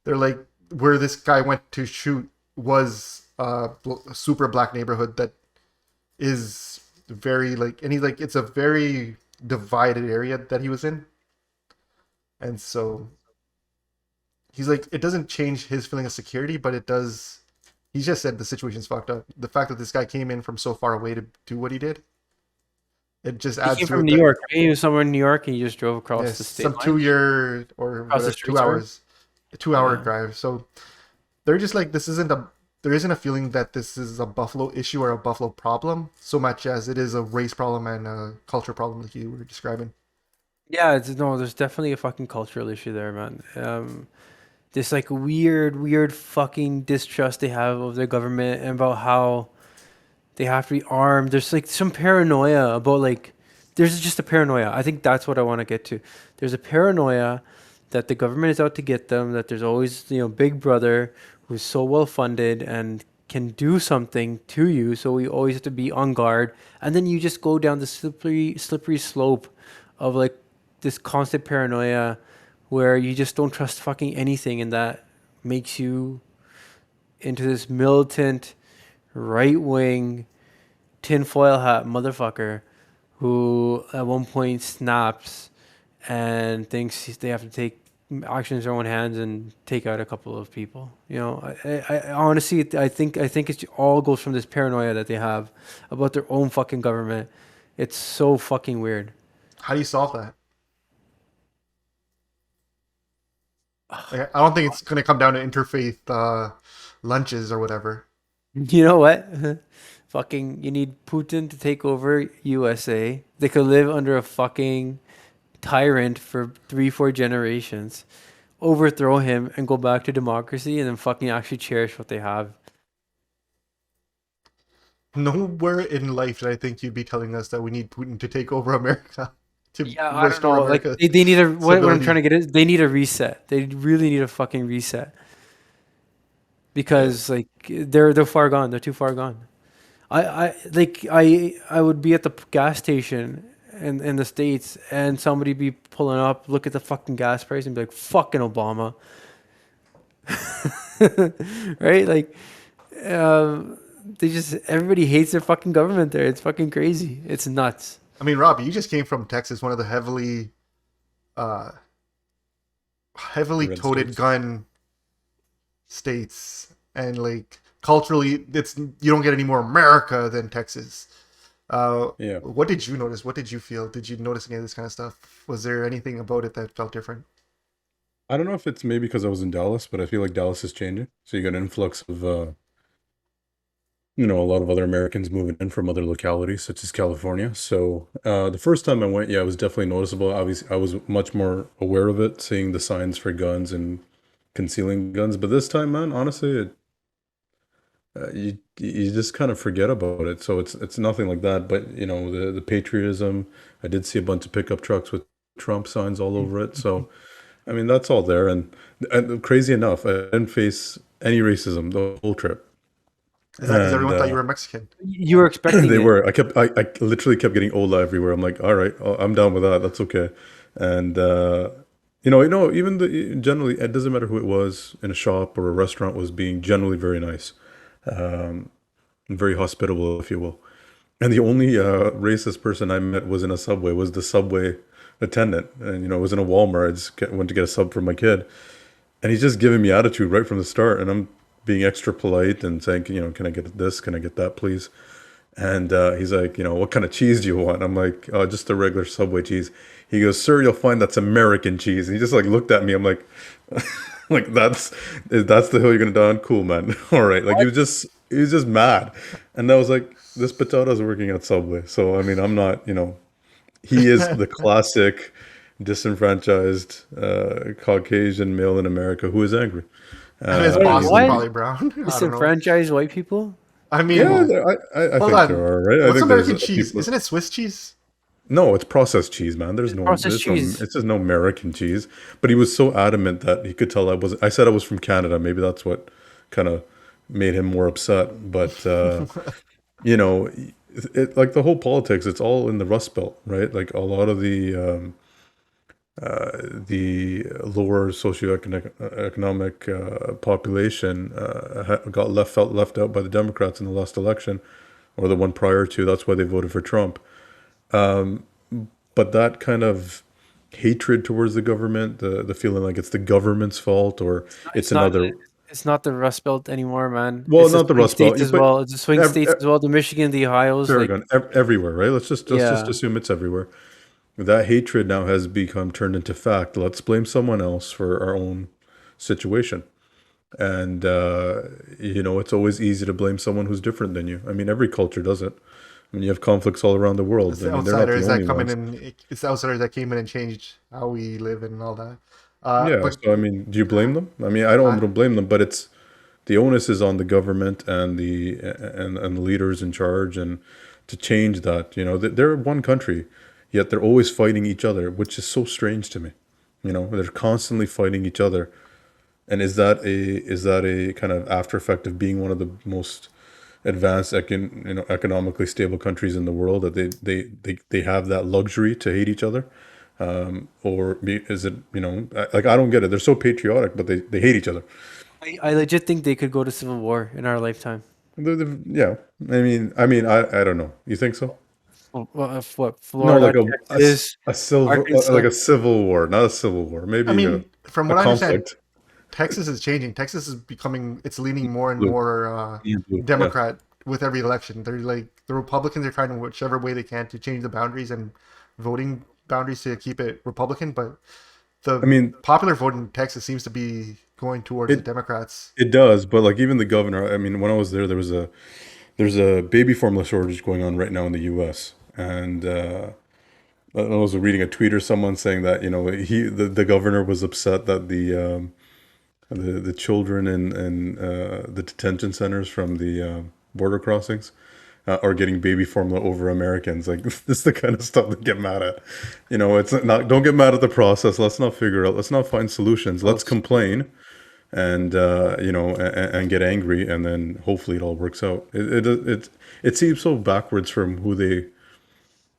they're like, where this guy went to shoot was a super black neighborhood that is very like, and he's like, it's a very divided area that he was in. And so he's like, it doesn't change his feeling of security, but it does. He just said the situation's fucked up. The fact that this guy came in from so far away to do what he did, it just He adds came to from it New that, York. Right? He was somewhere in New York, and he just drove across yes, the state some line. 2 year or Across the whatever, street, 2 hours, a 2 hour Yeah. drive. So they're just like, there isn't a feeling that this is a Buffalo issue or a Buffalo problem so much as it is a race problem and a culture problem like you were describing. Yeah, no, there's definitely a fucking cultural issue there, man. This like weird fucking distrust they have of their government and about how they have to be armed. There's like some paranoia about like, there's just a paranoia. I think that's what I want to get to. There's a paranoia that the government is out to get them, that there's always, Big Brother who's so well funded and can do something to you. So we always have to be on guard. And then you just go down the slippery slope of like this constant paranoia where you just don't trust fucking anything. And that makes you into this militant, right wing, tinfoil hat motherfucker who at one point snaps and thinks they have to take actions in their own hands and take out a couple of people. I honestly, I think it all goes from this paranoia that they have about their own fucking government. It's so fucking weird. How do you solve that? Like, I don't think it's going to come down to interfaith lunches or whatever. You know what? Fucking, you need Putin to take over USA. They could live under a fucking tyrant for 3, 4 generations, overthrow him and go back to democracy, and then fucking actually cherish what they have. Nowhere in life did I think you'd be telling us that we need Putin to take over America to Yeah, I don't restore know. Like America they need a what I'm stability. trying to get is they need a reset. They really need a fucking reset because like they're far gone. They're too far gone. I would be at the gas station in the States and somebody be pulling up, look at the fucking gas price and be like, fucking Obama. Right? Like, everybody hates their fucking government there. It's fucking crazy. It's nuts. I mean, Robbie, you just came from Texas, one of the uh, heavily Red toted states. gun states, and like culturally, you don't get any more America than Texas. Yeah. What did you notice? What did you feel? Did you notice any of this kind of stuff? Was there anything about it that felt different? I don't know if it's maybe because I was in Dallas, but I feel like Dallas is changing. So you got an influx of, a lot of other Americans moving in from other localities, such as California. So the first time I went, yeah, it was definitely noticeable. Obviously, I was much more aware of it, seeing the signs for guns and concealing guns. But this time, man, honestly, you just kind of forget about it. So it's nothing like that. But the patriotism. I did see a bunch of pickup trucks with Trump signs all over it. So I mean, that's all there. And crazy enough, I didn't face any racism the whole trip. Is that because And everyone thought you were Mexican? You were expecting they it. were. I literally kept getting Ola everywhere. I'm like, all right, I'm down with that. That's okay. And even generally, it doesn't matter who it was in a shop or a restaurant was being generally very nice, very hospitable, if you will. And the only racist person I met was in a subway. Was the subway attendant, and it was in a Walmart. I just went to get a sub for my kid, and he's just giving me attitude right from the start. And I'm being extra polite and saying, can I get this? Can I get that, please? And he's like, what kind of cheese do you want? I'm like, oh, just a regular Subway cheese. He goes, sir, you'll find that's American cheese. And he just like looked at me. I'm like, like that's the hill you're gonna die on. Cool, man. All right. Like he was just mad, and I was like, this potato's working at Subway. So I mean, I'm not, he is the classic disenfranchised Caucasian male in America who is angry. And his Wait, boss is what? probably brown. I don't know. Disenfranchised white people? I mean, Yeah, I hold think there on. are, right? I What's think there's American cheese? people. Isn't it Swiss cheese? No, it's processed cheese, man. Processed cheese. It's just no American cheese. But he was so adamant that he could tell I said I was from Canada. Maybe that's what kind of made him more upset. But you know, like the whole politics, it's all in the Rust Belt, right? Like a lot of the lower socioeconomic population got felt left out by the Democrats in the last election, or the one prior to. That's why they voted for Trump. But that kind of hatred towards the government, the feeling like it's the government's fault or it's not. another. It's not the Rust Belt anymore, man. Well, It's the not the swing Rust Belt, states as but well. It's the swing ev- states ev- as well. The Michigan, the Ohio's, like Paragon, everywhere, right? Let's just yeah. assume it's everywhere. That hatred now has become turned into fact. Let's blame someone else for our own situation. And it's always easy to blame someone who's different than you. I mean, every culture does it. I mean, you have conflicts all around the world. It's I the mean, they're not the outsiders that only come in ones. and it's the outsiders that came in and changed how we live and all that. Yeah. But So I mean, do you blame them? I mean, I don't I, blame them, but it's the onus is on the government and the leaders in charge and to change that. They're one country, yet they're always fighting each other, which is so strange to me. They're constantly fighting each other. And is that a kind of after effect of being one of the most advanced, economically stable countries in the world, that they have that luxury to hate each other? Is it, I don't get it. They're so patriotic, but they hate each other. I legit think they could go to civil war in our lifetime. Yeah. I don't know. You think so? Well, if what No, Florida, Texas, like Arkansas? a civil war, not a civil war. I Maybe mean, from a what I understand, conflict. Texas is changing. Texas is becoming, it's leaning more and Blue. more Yeah. Democrat with every election. They're like, the Republicans are trying to whichever way they can to change the boundaries and voting boundaries to keep it Republican. But the I mean, popular vote in Texas seems to be going towards the it Democrats. it does, but like even the governor. I mean, when I was there, there's a baby formula shortage going on right now in the U.S. And I was reading a tweet or someone saying that the governor was upset that the children in the detention centers from the border crossings are getting baby formula over Americans. Like this is the kind of stuff they get mad at. It's not. Don't get mad at the process. Let's not figure out. Let's not find solutions. Well, Let's complain, and and get angry, and then hopefully it all works out. It seems so backwards from who they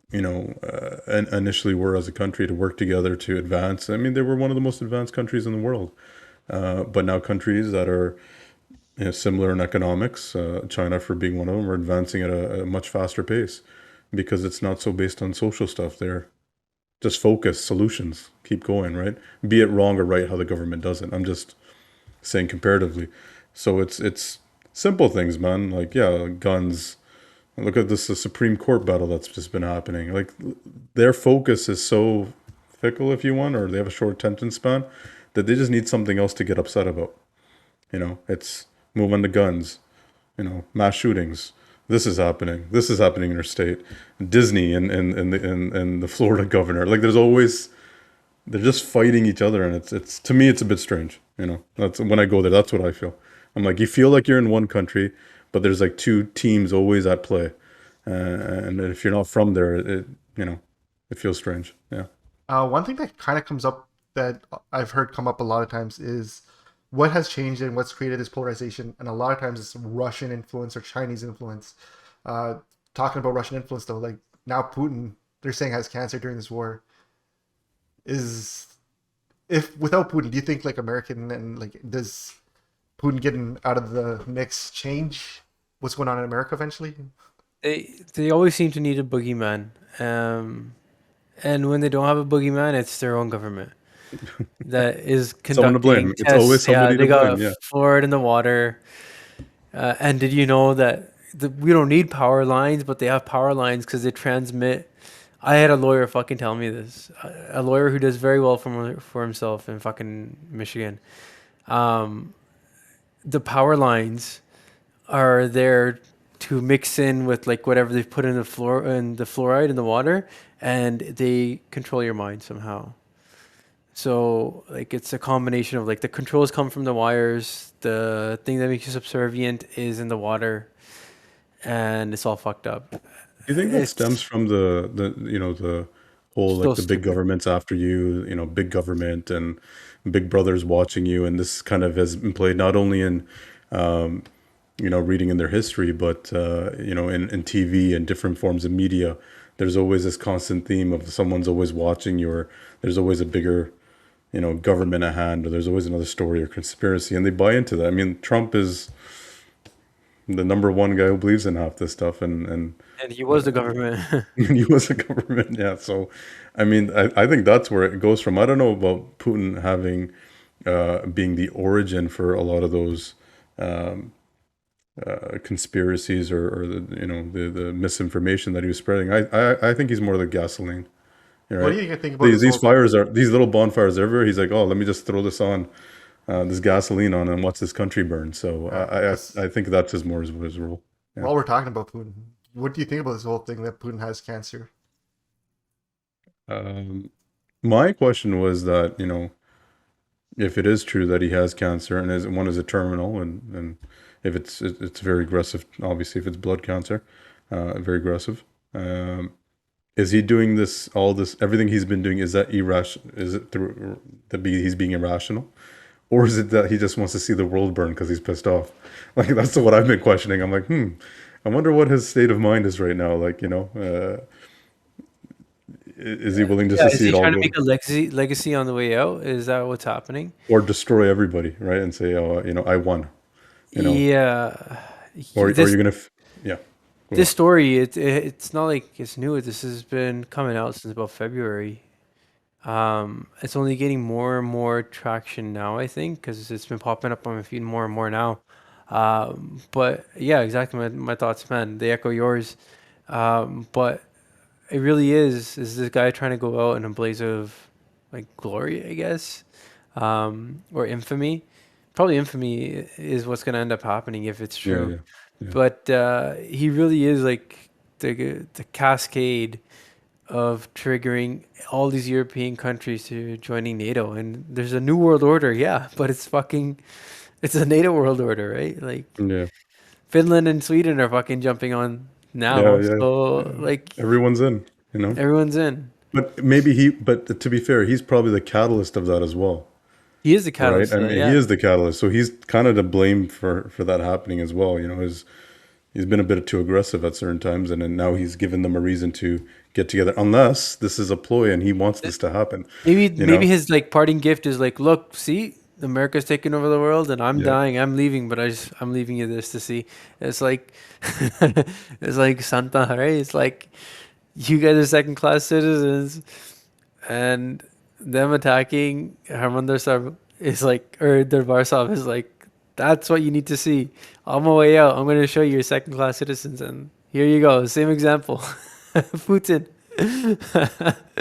initially were as a country to work together to advance. I mean, they were one of the most advanced countries in the world. But now countries that are similar in economics, China for being one of them, are advancing at a much faster pace because it's not so based on social stuff. They're just focused solutions, keep going, right? Be it wrong or right how the government does it. I'm just saying comparatively. So it's simple things, man. Like, yeah, guns. Look at this, the Supreme Court battle that's just been happening. Like, their focus is so fickle, if you want, or they have a short attention span, that they just need something else to get upset about. It's move on to guns, mass shootings. This is happening. This is happening in our state. Disney and the Florida governor. Like, they're just fighting each other, and it's to me it's a bit strange. That's when I go there. That's what I feel. I'm like, you feel like you're in one country, but there's like two teams always at play, and if you're not from there, it feels strange. Yeah. One thing that kind of comes up that I've heard come up a lot of times is what has changed and what's created this polarization. And a lot of times it's Russian influence or Chinese influence. Talking about Russian influence though, like now Putin, they're saying has cancer during this war. If without Putin, do you think like American and like does Putin getting out of the mix change what's going on in America eventually? They always seem to need a boogeyman, and when they don't have a boogeyman, it's their own government. that is Someone to conducting blame. It's always tests. Yeah, somebody they to blame. got Yeah. fluoride in the water. And did you know that we don't need power lines, but they have power lines because they transmit. I had a lawyer fucking tell me this. A lawyer who does very well for himself in fucking Michigan. Um, the power lines are there to mix in with like whatever they've put in the fluoride in the water, and they control your mind somehow. So like it's a combination of like the controls come from the wires, the thing that makes you subservient is in the water, and it's all fucked up. Do you think that stems It's from the whole so like the big stupid. governments after you, big government and big brothers watching you, and this kind of has been played not only in um, reading in their history, but in TV and different forms of media. There's always this constant theme of someone's always watching you, or there's always a bigger, government at hand, or there's always another story or conspiracy, and they buy into that. I mean, Trump is the number one guy who believes in half this stuff, and And he was the government. he was a government, yeah. So, I mean, I think that's where it goes from. I don't know about Putin having being the origin for a lot of those um, conspiracies or the misinformation that he was spreading. I think he's more the gasoline. What Right? do you think about These this these whole thing? fires are these little bonfires everywhere. He's like, oh, let me just throw this on, this gasoline on, and watch this country burn. So That's, I think that's his role. Yeah. while we're talking about Putin, what do you think about this whole thing that Putin has cancer? Um, my question was that if it is true that he has cancer and is a terminal, and if it's very aggressive, obviously if it's blood cancer, very aggressive. Is he doing this everything he's been doing? Is that irrational? Is it through he's being irrational, or is it that he just wants to see the world burn because he's pissed off? Like that's what I've been questioning. I'm like, I wonder what his state of mind is right now. Like is he willing just Yeah, to is see he it all trying to go make a legacy on the way out? Is that what's happening? or destroy everybody, right? And say, oh, I won, you know, Yeah, or this you're gonna, yeah, go this on. story it's not like it's new. This has been coming out since about February. It's only getting more and more traction now, I think, because it's been popping up on my feed more and more now. But yeah, exactly. My thoughts, man. They echo yours. But it really is this guy trying to go out in a blaze of like glory, I guess, or infamy. Probably infamy is what's gonna end up happening if it's Yeah, true. yeah, yeah, But he really is like the cascade of triggering all these European countries to joining NATO. And there's a new world order, yeah, but it's a NATO world order, right? Like yeah, Finland and Sweden are fucking jumping on yeah, now. yeah, So yeah. like Everyone's in. everyone's in. But to be fair, he's probably the catalyst of that as well, He is the right? catalyst I of that, mean, he yeah. is the catalyst, so he's kind of to blame for that happening as well. He's been a bit too aggressive at certain times, and then now he's given them a reason to get together. Unless this is a ploy and he wants this to happen, Maybe you maybe know? his like parting gift is like, look, see, America's taking over the world and I'm Yeah, dying, I'm leaving, but I'm leaving you this to see. It's like it's like Santa, right? It's like you guys are second class citizens and them attacking Harmandarsar is like or Darbarsov is like that's what you need to see. On my way out, I'm gonna show you second class citizens and here you go, same example. Putin.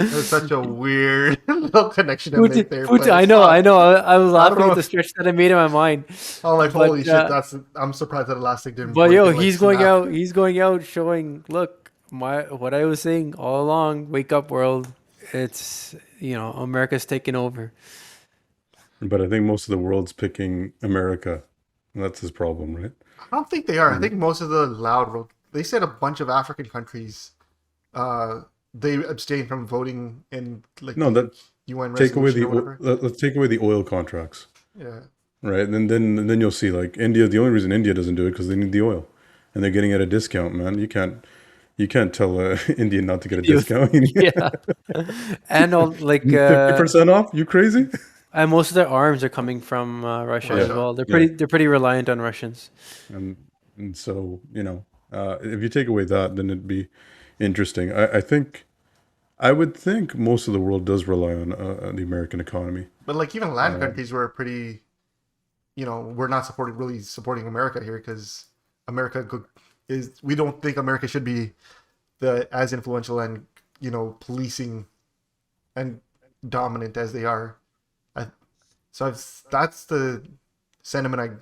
That's such a weird little connection to Putin, make there, Putin. but I it's know, I not. know. I was I don't laughing know at the if stretch that I made in my mind, I'm like, but holy shit, I'm surprised that Elastic didn't but break yo, and like he's going snap. out. He's going out showing. Look, my what I was saying all along. Wake up, world. It's America's taking over. but I think most of the world's picking America. And that's his problem, right? I don't think they are. I You know? think most of the loud vote. They said a bunch of African countries, uh, they abstain from voting in like No, the that UN take away resolution or whatever. let's take away the oil contracts, Yeah, right? And then you'll see like India. The only reason India doesn't do it because they need the oil, and they're getting it at a discount. Man, you can't tell India not to get a discount. Yeah, and all like 50% off? You crazy? and most of their arms are coming from Russia as Yeah, Russia. well. They're yeah. pretty reliant on Russians. And and so if you take away that, then it'd be interesting. I think I would think most of the world does rely on the American economy. But like even land Uh, countries were pretty, we're not really supporting America here because America is we don't think America should be the as influential and policing and dominant as they are. I, that's the sentiment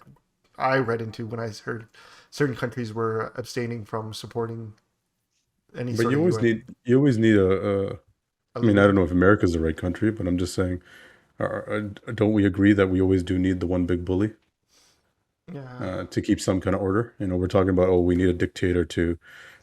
I read into when I heard certain countries were abstaining from supporting any but sort of UN you always need a I mean, I leader. don't know if America's the right country, but I'm just saying, don't we agree that we always do need the one big bully Yeah, to keep some kind of order? You know, we're talking about, oh, we need a dictator to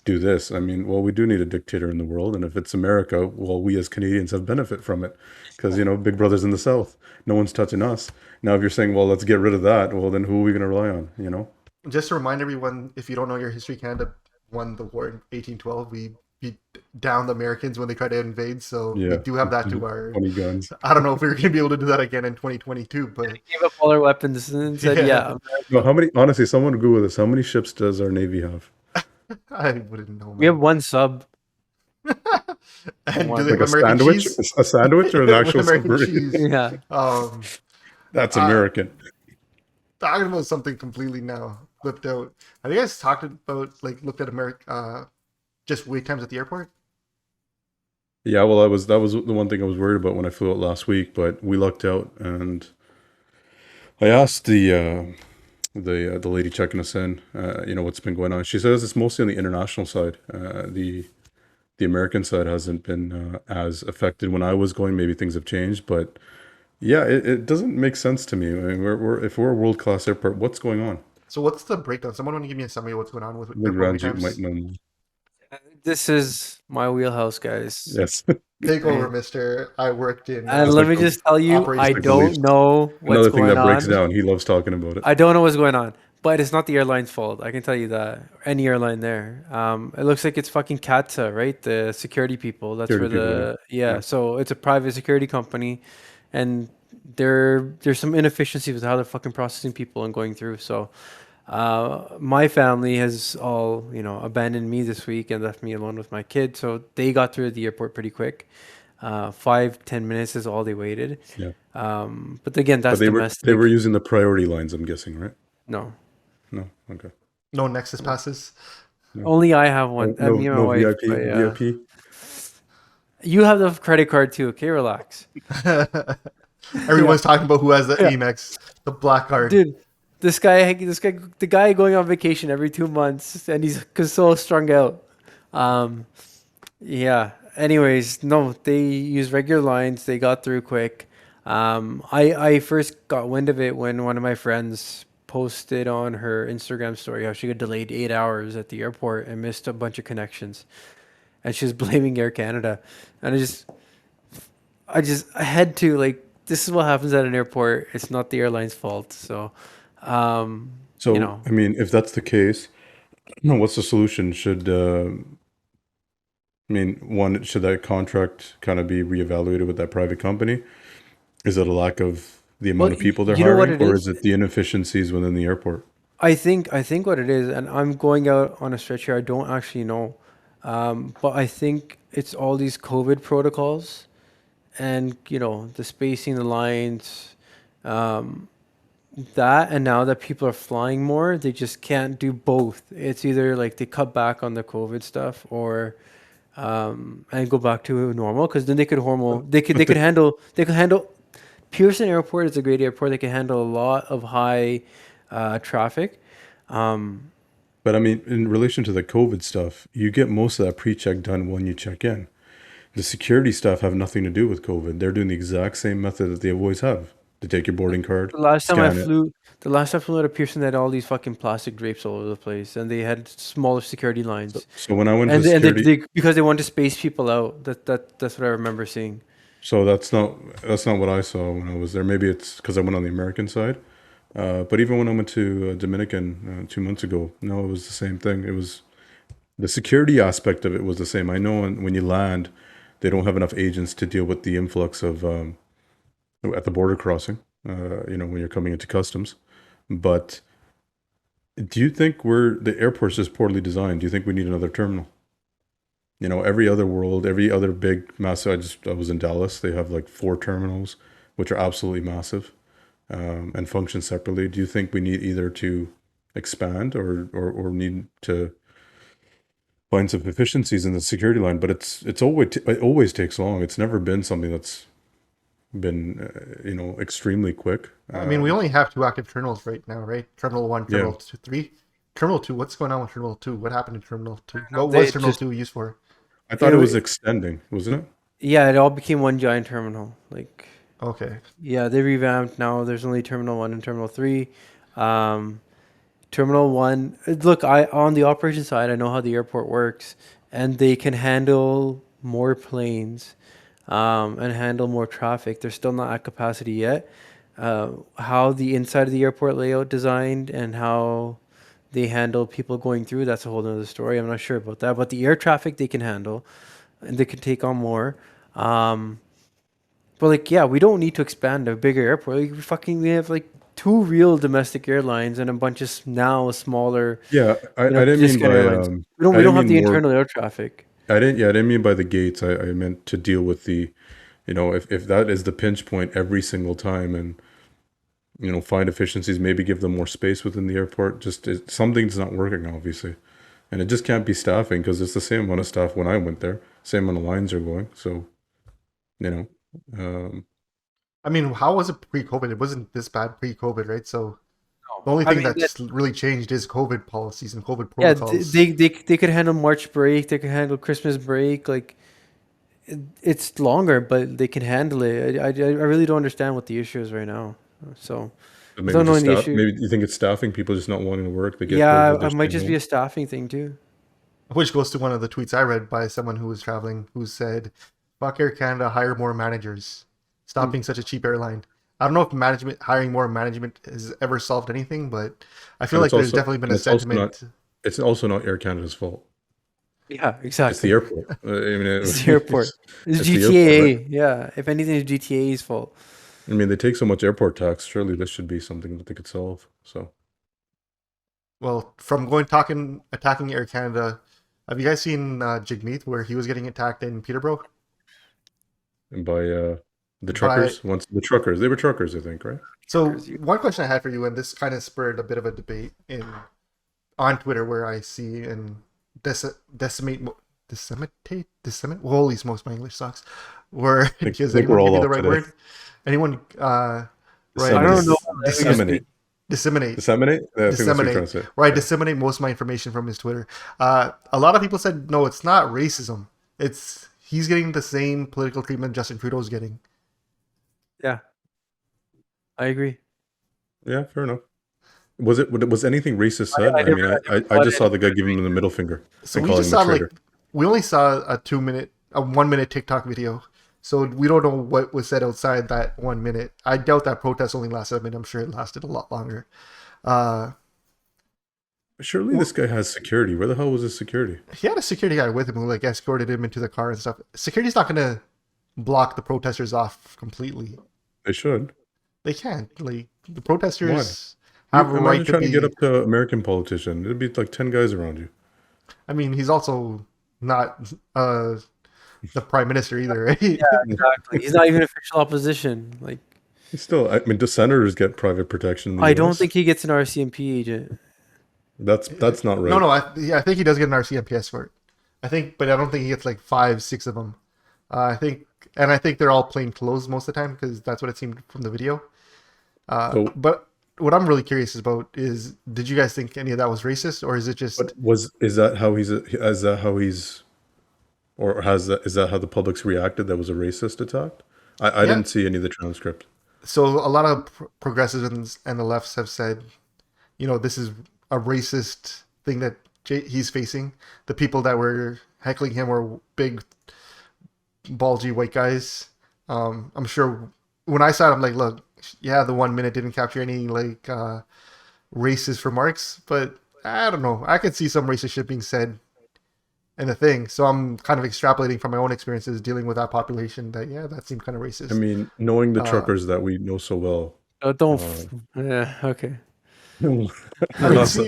do this. I mean, well, we do need a dictator in the world, and if it's America, well, we as Canadians have benefit from it because Big Brother's in the South, no one's touching us. Now, if you're saying, well, let's get rid of that, well, then who are we going to rely on? You know? just to remind everyone, if you don't know your history, Canada won the war in 1812. We beat down the Americans when they tried to invade, so we Yeah, do have that to our. 20 guns. I don't know if we're going to be able to do that again in 2022, but Gave up all our weapons and said, yeah, "Yeah, No, how many? Honestly, someone Google this. How many ships does our Navy have? I wouldn't know, we have man. one sub." And do One. they Like have a American sandwich? cheese? A sandwich or an With actual American submarine? cheese. Yeah, Um, That's uh, American. talking about something completely now flipped out. Have you guys talked about looked at America just wait times at the airport? Yeah, well, that was the one thing I was worried about when I flew out last week, but we lucked out, and I asked the lady checking us in, what's been going on. She says it's mostly on the international side. The American side hasn't been as affected when I was going. Maybe things have changed, but yeah, it doesn't make sense to me. I mean, if we're a world class airport, what's going on? So what's the breakdown? Someone want to give me a summary of what's going on with I think airport wait Ranjit might times? know more. this is my wheelhouse, guys. Yes, Take over, Mister. I worked in And Just let like me the just tell you, operations. I like the don't Leafs. know what's Another thing going that breaks on. down. He loves talking about it. I don't know what's going on, but it's not the airline's fault. I can tell you that. Any airline there. It looks like it's fucking CATSA, right? The security people. That's Security where people, the yeah. So it's a private security company, and there's some inefficiency with how they're fucking processing people and going through. So, my family has all abandoned me this week and left me alone with my kid. So they got through the airport pretty quick. 5-10 minutes is all they waited. Yeah. But again, But that's they were domestic. using the priority lines, I'm guessing, right? No. No. Okay. No Nexus passes. No. Only I have one. Me and my No wife. VIP. But yeah, VIP. you have the credit card too. Okay, relax. Everyone's talking about who has the Yeah. Amex, the black card. Dude, the guy going on vacation every 2 months, and he's so strung out. Um, yeah. Anyways, no, they use regular lines. They got through quick. I first got wind of it when one of my friends posted on her Instagram story how she got delayed 8 hours at the airport and missed a bunch of connections, and she was blaming Air Canada, and I had to like this is what happens at an airport. It's not the airline's fault. So, um, you So, know, I mean, if that's the case, what's the solution? Should that contract kind of be reevaluated with that private company? Is it a lack of the well, amount of people they're you know what hiring, it or is. is it the inefficiencies within the airport? I think what it is, and I'm going out on a stretch here. I don't actually know, but I think it's all these COVID protocols, and the spacing, the lines, um, that, and now that people are flying more, they just can't do both. It's either like they cut back on the COVID stuff, or and go back to normal, because then But they could handle. Pearson Airport is a great airport. They can handle a lot of high traffic. Um, but I mean, in relation to the COVID stuff, you get most of that pre-check done when you check in. The security staff have nothing to do with COVID. They're doing the exact same method that they always have. They take your boarding card, the last time I scan it. flew, the last time I flew out of Pearson, they had all these fucking plastic drapes all over the place, and they had smaller security lines, So when I went to and the security, because they wanted to space people out. That's what I remember seeing. so that's not what I saw when I was there. Maybe it's because I went on the American side. But even when I went to Dominican 2 months ago, no, it was the same thing. It was the security aspect of it was the same. I know when you land, they don't have enough agents to deal with the influx of at the border crossing. When you're coming into customs. But do you think the airport's just poorly designed? Do you think we need another terminal? every other world, every other big massive. I was in Dallas. They have like 4 terminals, which are absolutely massive, and function separately. Do you think we need either to expand or need to find some efficiencies in the security line? But it always takes long. It's never been something that's been extremely quick. I mean, we only have 2 active terminals right now, right? Terminal 1, Yeah. Terminal 2, 3. Terminal 2, what's going on with Terminal 2? What happened to Terminal 2? What They was Terminal just 2 used for? I thought It it was wa- extending, wasn't it? yeah, it all became one giant terminal. Like Okay. yeah, they revamped now. There's only Terminal 1 and Terminal 3. Um, Terminal 1, look, I on the operation side, I know how the airport works, and they can handle more planes and handle more traffic. They're still not at capacity yet. How the inside of the airport layout designed and how they handle people going through, that's a whole other story. I'm not sure about that. But the air traffic they can handle and they can take on more. Um, but like, yeah, we don't need to expand a bigger airport. Like, we have like 2 real domestic airlines and a bunch of now smaller, Yeah, I didn't mean discount by airlines. I We didn't don't have mean the more. internal air traffic. I didn't mean by the gates. I meant to deal with the, if that is the pinch point every single time, and find efficiencies, maybe give them more space within the airport. Just something's not working, obviously, and it just can't be staffing because it's the same amount of staff when I went there, same amount of lines are going. So, you know, um, I mean, how was it pre-COVID? It wasn't this bad pre-COVID, right? So the only I thing mean, that's really changed is COVID policies and COVID yeah, protocols. they could handle March break. They could handle Christmas break. Like it's longer, but they can handle it. I really don't understand what the issue is right now. So maybe without just knowing the staff. issue, Maybe you think it's staffing, people just not wanting to work. They get yeah, COVID, they're it might staying just be home. a staffing thing too. Which goes to one of the tweets I read by someone who was traveling who said, "Fuck Air Canada, hire more managers. Stop being such a cheap airline." I don't know if hiring more management has ever solved anything, but I feel And like there's definitely been a it's also not sentiment. it's also not Air Canada's fault. Yeah, It's the exactly. airport. I mean, It's the airport. It's it's the airport, right? GTA. Yeah, if anything, it's GTA's fault. I mean, they take so much airport tax. Surely this should be something that they could solve. So, Well, from attacking Air Canada, have you guys seen Jagmeet where he was getting attacked in Peterborough and by the by truckers, once the truckers, they were truckers, I think, right? So one question I had for you, and this kind of spurred a bit of a debate on Twitter, where I see and decimate. Holy smokes, my English sucks. Where does think we're anyone give all me the off right today. word? Anyone? Right. I don't know. Disseminate. Disseminate. Disseminate. Yeah, I think that's what you're trying Disseminate. to say. Where I disseminate most of my information from his Twitter. A lot of people said no, it's not racism. It's he's getting the same political treatment Justin Trudeau's getting. Yeah, I agree. Yeah, fair enough. Was anything racist said? I mean, I thought just saw the guy giving him the middle finger So and we calling just him a saw traitor. we only saw a 1 minute TikTok video. So we don't know what was said outside that 1 minute. I doubt that protest only lasted a minute. I'm sure it lasted a lot longer. Surely this guy has security. Where the hell was his security? He had a security guy with him who like escorted him into the car and stuff. Security's not gonna block the protesters off completely. They should. They can't. Like the protesters have a Imagine right to trying be. to get up to American politician. It'd be like 10 guys around you. I mean, he's also not the prime minister either, right? Yeah, exactly. He's not even official opposition. Like, Still, I mean, do senators get private protection in the I don't US? think he gets an RCMP agent. That's not right. No, I think he does get an RCMP escort. But I don't think he gets like 5, 6 of them. I think they're all plain clothes most of the time because that's what it seemed from the video. So- But what I'm really curious about is, did you guys think any of that was racist, or is it just? But is that how he's or is that how the public's reacted? That was a racist attack? I Yeah. didn't see any of the transcript. So a lot of progressives and the lefts have said, this is a racist thing that he's facing. The people that were heckling him were big, bulgy white guys. I'm sure when I saw it, I'm like, look, yeah, the 1 minute didn't capture any like racist remarks, but I don't know. I could see some racist shit being said in the thing. So I'm kind of extrapolating from my own experiences dealing with that population that, yeah, that seemed kind of racist. I mean, knowing the truckers that we know so well. Oh, don't. Yeah. Okay. I mean,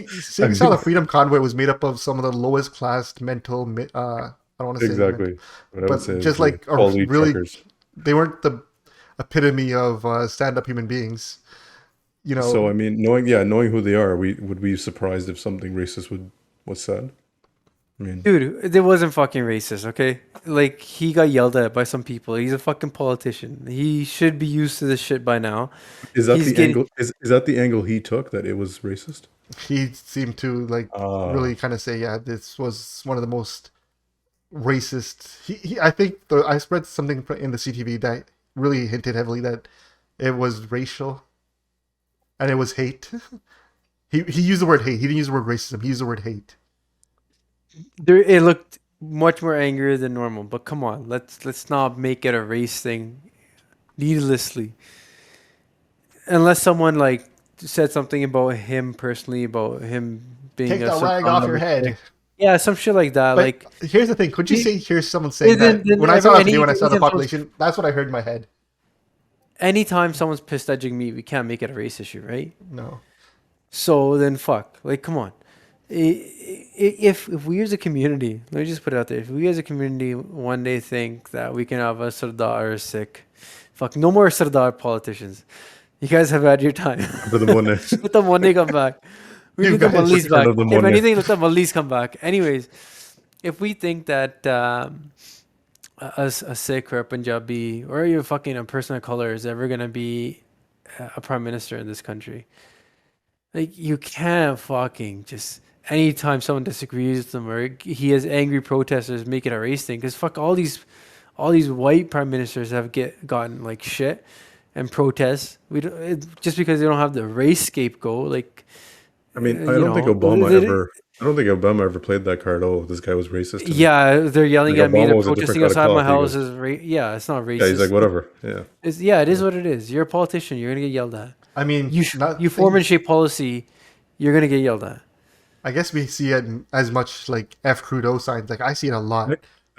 seeing how the Freedom Convoy was made up of some of the lowest class mental I don't want to say even, Exactly. What I would say but is just the like a quality really, truckers. they weren't the epitome of stand-up human beings. You So I know, mean, knowing who they are, we would be surprised if something racist was said. I mean, Dude, it wasn't fucking racist, okay? Like, he got yelled at by some people. He's a fucking politician. He should be used to this shit by now. is that He's the getting. angle? Is that the angle he took, that it was racist? he seemed to like Ah, really kind of say, yeah, this was one of the most racist. I think I spread something in the CTV that really hinted heavily that it was racial and it was hate. He used the word hate. He didn't use the word racism. He used the word hate. It looked much more angrier than normal, but come on, let's not make it a race thing needlessly. Unless someone like said something about him personally, about him being Take the rag off your head. Yeah, some shit like that. But Like, here's the thing: could you he- say here's someone saying then, that? then When I every saw that any video, when I saw the anytime someone's, population, that's what I heard in my head. anytime someone's pissed at Jagmeet, we can't make it a race issue, right? No, So then, fuck. Like, come on. If we as a community, let me just put it out there, if we as a community one day think that we can have a Sardar or a Sikh, fuck, no more Sardar politicians. You guys have had your time. for the one. Let them one day come back. We You need the guys- Malis Return back. of the If Monet. anything, let the Malis come back. Anyways, if we think that a Sikh or a Punjabi or even fucking a person of color is ever gonna be a prime minister in this country, like, you can't fucking just anytime someone disagrees with them or he has angry protesters make it a race thing, because fuck all these white prime ministers have gotten like shit and protests. We don't just because they don't have the race scapegoat. Like, I mean, you know, I don't think Obama ever played that card. Oh, this guy was racist. To me. Yeah, they're yelling Like at me. Obama They're was a different protesting kind of outside my cop. He house. goes, Yeah, it's not yeah, he's like, racist. whatever. Yeah. Yeah, it is what it is. You're a politician. You're gonna get yelled at. I mean, You form and shape policy. You're gonna get yelled at. I guess we see it as much like F Trudeau signs. Like I see it a lot.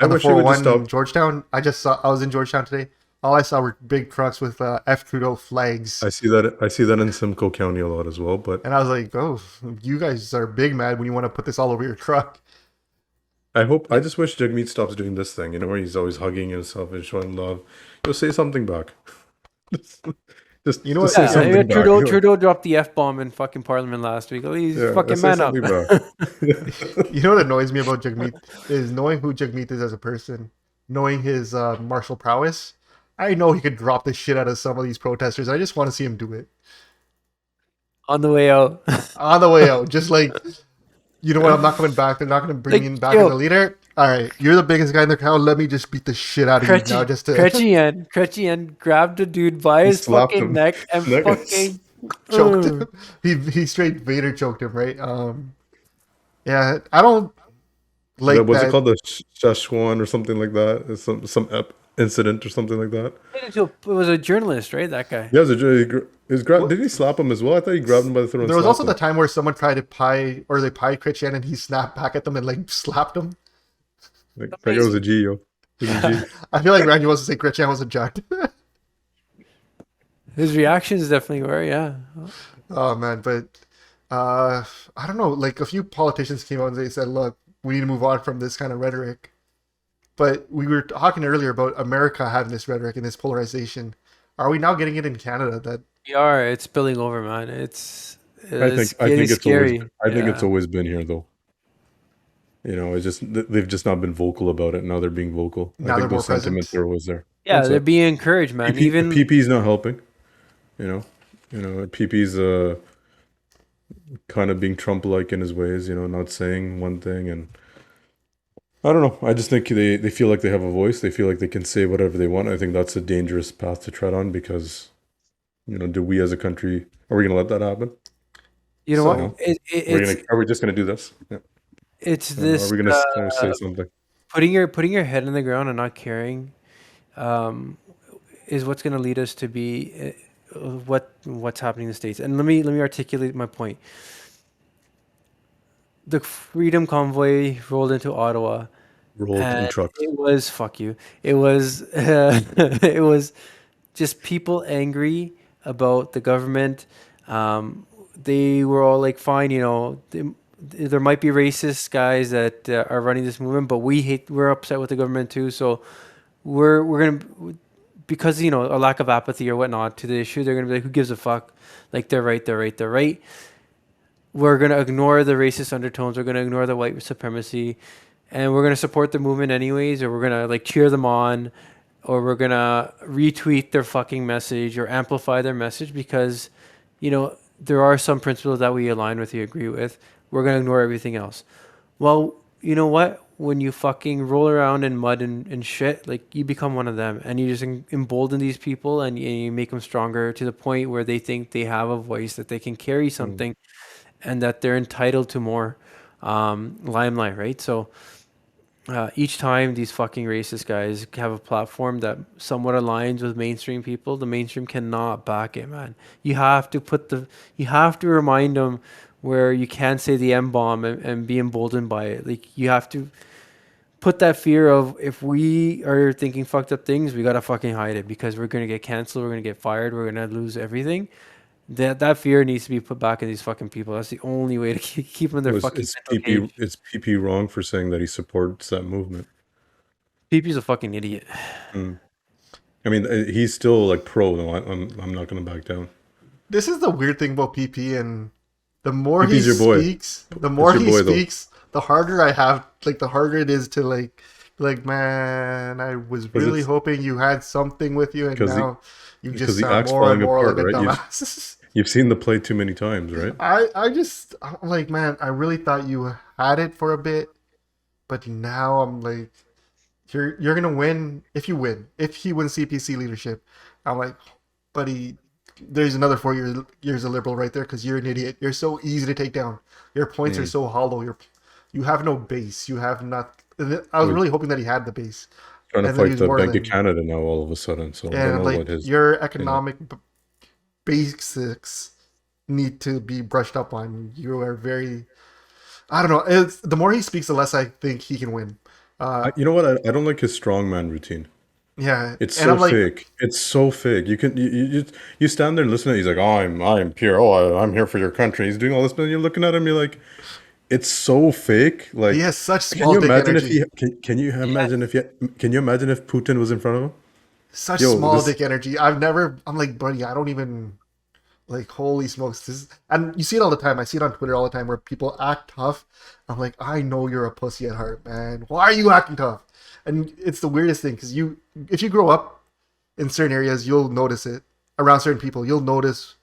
I On the wish they would just 401 in stop. Georgetown. I was in Georgetown today. All I saw were big trucks with F Trudeau flags. I see that. I see that in Simcoe County a lot as well. But And I was like, oh, you guys are big mad when you want to put this all over your truck. I just wish Jagmeet stops doing this thing. You know, where he's always hugging himself and showing love. You'll say something back. just You know just what? say Yeah, something back. Trudeau You know? Trudeau dropped the F bomb in fucking Parliament last week. He's Yeah, fucking say man up. something back. You know what annoys me about Jagmeet is knowing who Jagmeet is as a person, knowing his martial prowess. I know he could drop the shit out of some of these protesters. I just want to see him do it On the way out. on the way out. Just like, you know what? I'm not coming back. They're not going to bring Like, me back yo. as a leader. All right, you're the biggest guy in the crowd. Let me just beat the shit out of you now. Just to Chrétien grabbed a dude by his slapped fucking him. neck and Neck. choked fucking. him. He straight Vader choked him, right? Yeah, I don't like Was that. it called the Szechuan or something like that? It's some incident or something like that. It was a journalist, right? That guy. Yeah, did he slap him as well? I thought he grabbed him by the throat. There and was also slapped the time where someone tried to they pied Christian and he snapped back at them and like slapped him. him. Like, that guy was a G, yo. He was a G. I feel like Randy wants to say Christian was a jacked. His reactions definitely were, yeah. Oh man, but I don't know. Like a few politicians came out and they said, "Look, we need to move on from this kind of rhetoric." But we were talking earlier about America having this rhetoric and this polarization. Are we now getting it in Canada? That We are. It's spilling over, man. It's I think getting it's scary. always. I think it's Yeah. always been here, though. You know, it's just they've just not been vocal about it. Now they're being vocal. Now I they're think those more sentiments present. are always there. Yeah, That's they're it. being encouraged, man. Even PP's not helping. PP's kind of being Trump-like in his ways. You know, not saying one thing, and I don't know. I just think they feel like they have a voice. They feel like they can say whatever they want. I think that's a dangerous path to tread on because, do we as a country are we going to let that happen? you know So, what? Are we just going to do this? Yeah. It's Are this we going to say something? putting your head in the ground and not caring, is what's going to lead us to be what's happening in the States. And let me articulate my point. The Freedom Convoy rolled into Ottawa. Rolled in And trucks. it was fuck you. It was it was just people angry about the government. They were all like, fine, there might be racist guys that are running this movement, but we're upset with the government too. So we're gonna, because a lack of apathy or whatnot to the issue, they're gonna be like, who gives a fuck? Like they're right, they're right, they're right. We're gonna ignore the racist undertones. We're gonna ignore the white supremacy, and we're gonna support the movement anyways, or we're gonna like cheer them on, or we're gonna retweet their fucking message or amplify their message because, there are some principles that we align with, we agree with. We're gonna ignore everything else. Well, you know what? When you fucking roll around in mud and shit, like you become one of them, and you just embolden these people, and you make them stronger to the point where they think they have a voice, that they can carry Mm. something, and that they're entitled to more limelight, right? So each time these fucking racist guys have a platform that somewhat aligns with mainstream people, the mainstream cannot back it, man. You have to remind them where you can't say the M bomb and be emboldened by it. Like you have to put that fear of, if we are thinking fucked up things, we gotta fucking hide it because we're gonna get canceled, we're gonna get fired, we're gonna lose everything. That fear needs to be put back in these fucking people. That's the only way to keep them in their Was fucking mental cage. Is PP wrong for saying that he supports that movement? PP's a fucking idiot. Mm. I mean, he's still like pro. No, I'm not going to back down. This is the weird thing about PP, and the more he PP's your boy. speaks, the more your he boy, though. speaks, the harder I have, like the harder it is to like, man, I was really it's- hoping you had something with you, and 'Cause now you because just the sound act's more and falling more apart, like a right? dumbass. You've seen the play too many times, right? I'm like, man, I really thought you had it for a bit, but now I'm like, you're gonna win if you win. If he wins CPC leadership, I'm like, buddy, there's another 4 years of liberal right there because you're an idiot. You're so easy to take down. Your points are so hollow. You have no base. You have not. I was really hoping that he had the base. Trying to And then he fight was the more Bank of than, Canada now all of a sudden. So I don't and know like what his. your economic basics need to be brushed up on. You are very. I don't know. It's the more he speaks, the less I think he can win. You know what? I don't like his strongman routine. Yeah, It's and so I'm like, fake. It's so fake. You stand there and listen to it. He's like, "Oh, I'm pure. Oh, I'm here for your country." He's doing all this, but you're looking at him. You're like, it's so fake. he Like, has such can small you dick imagine if energy. he? Can you imagine if he? Can you imagine if Putin was in front of him? Such Yo, small this. dick energy. I'm like, buddy, I don't even like, holy smokes. And you see it all the time. I see it on Twitter all the time where people act tough. I'm like, I know you're a pussy at heart, man. Why are you acting tough? And it's the weirdest thing because if you grow up in certain areas, you'll notice it around certain people. You'll notice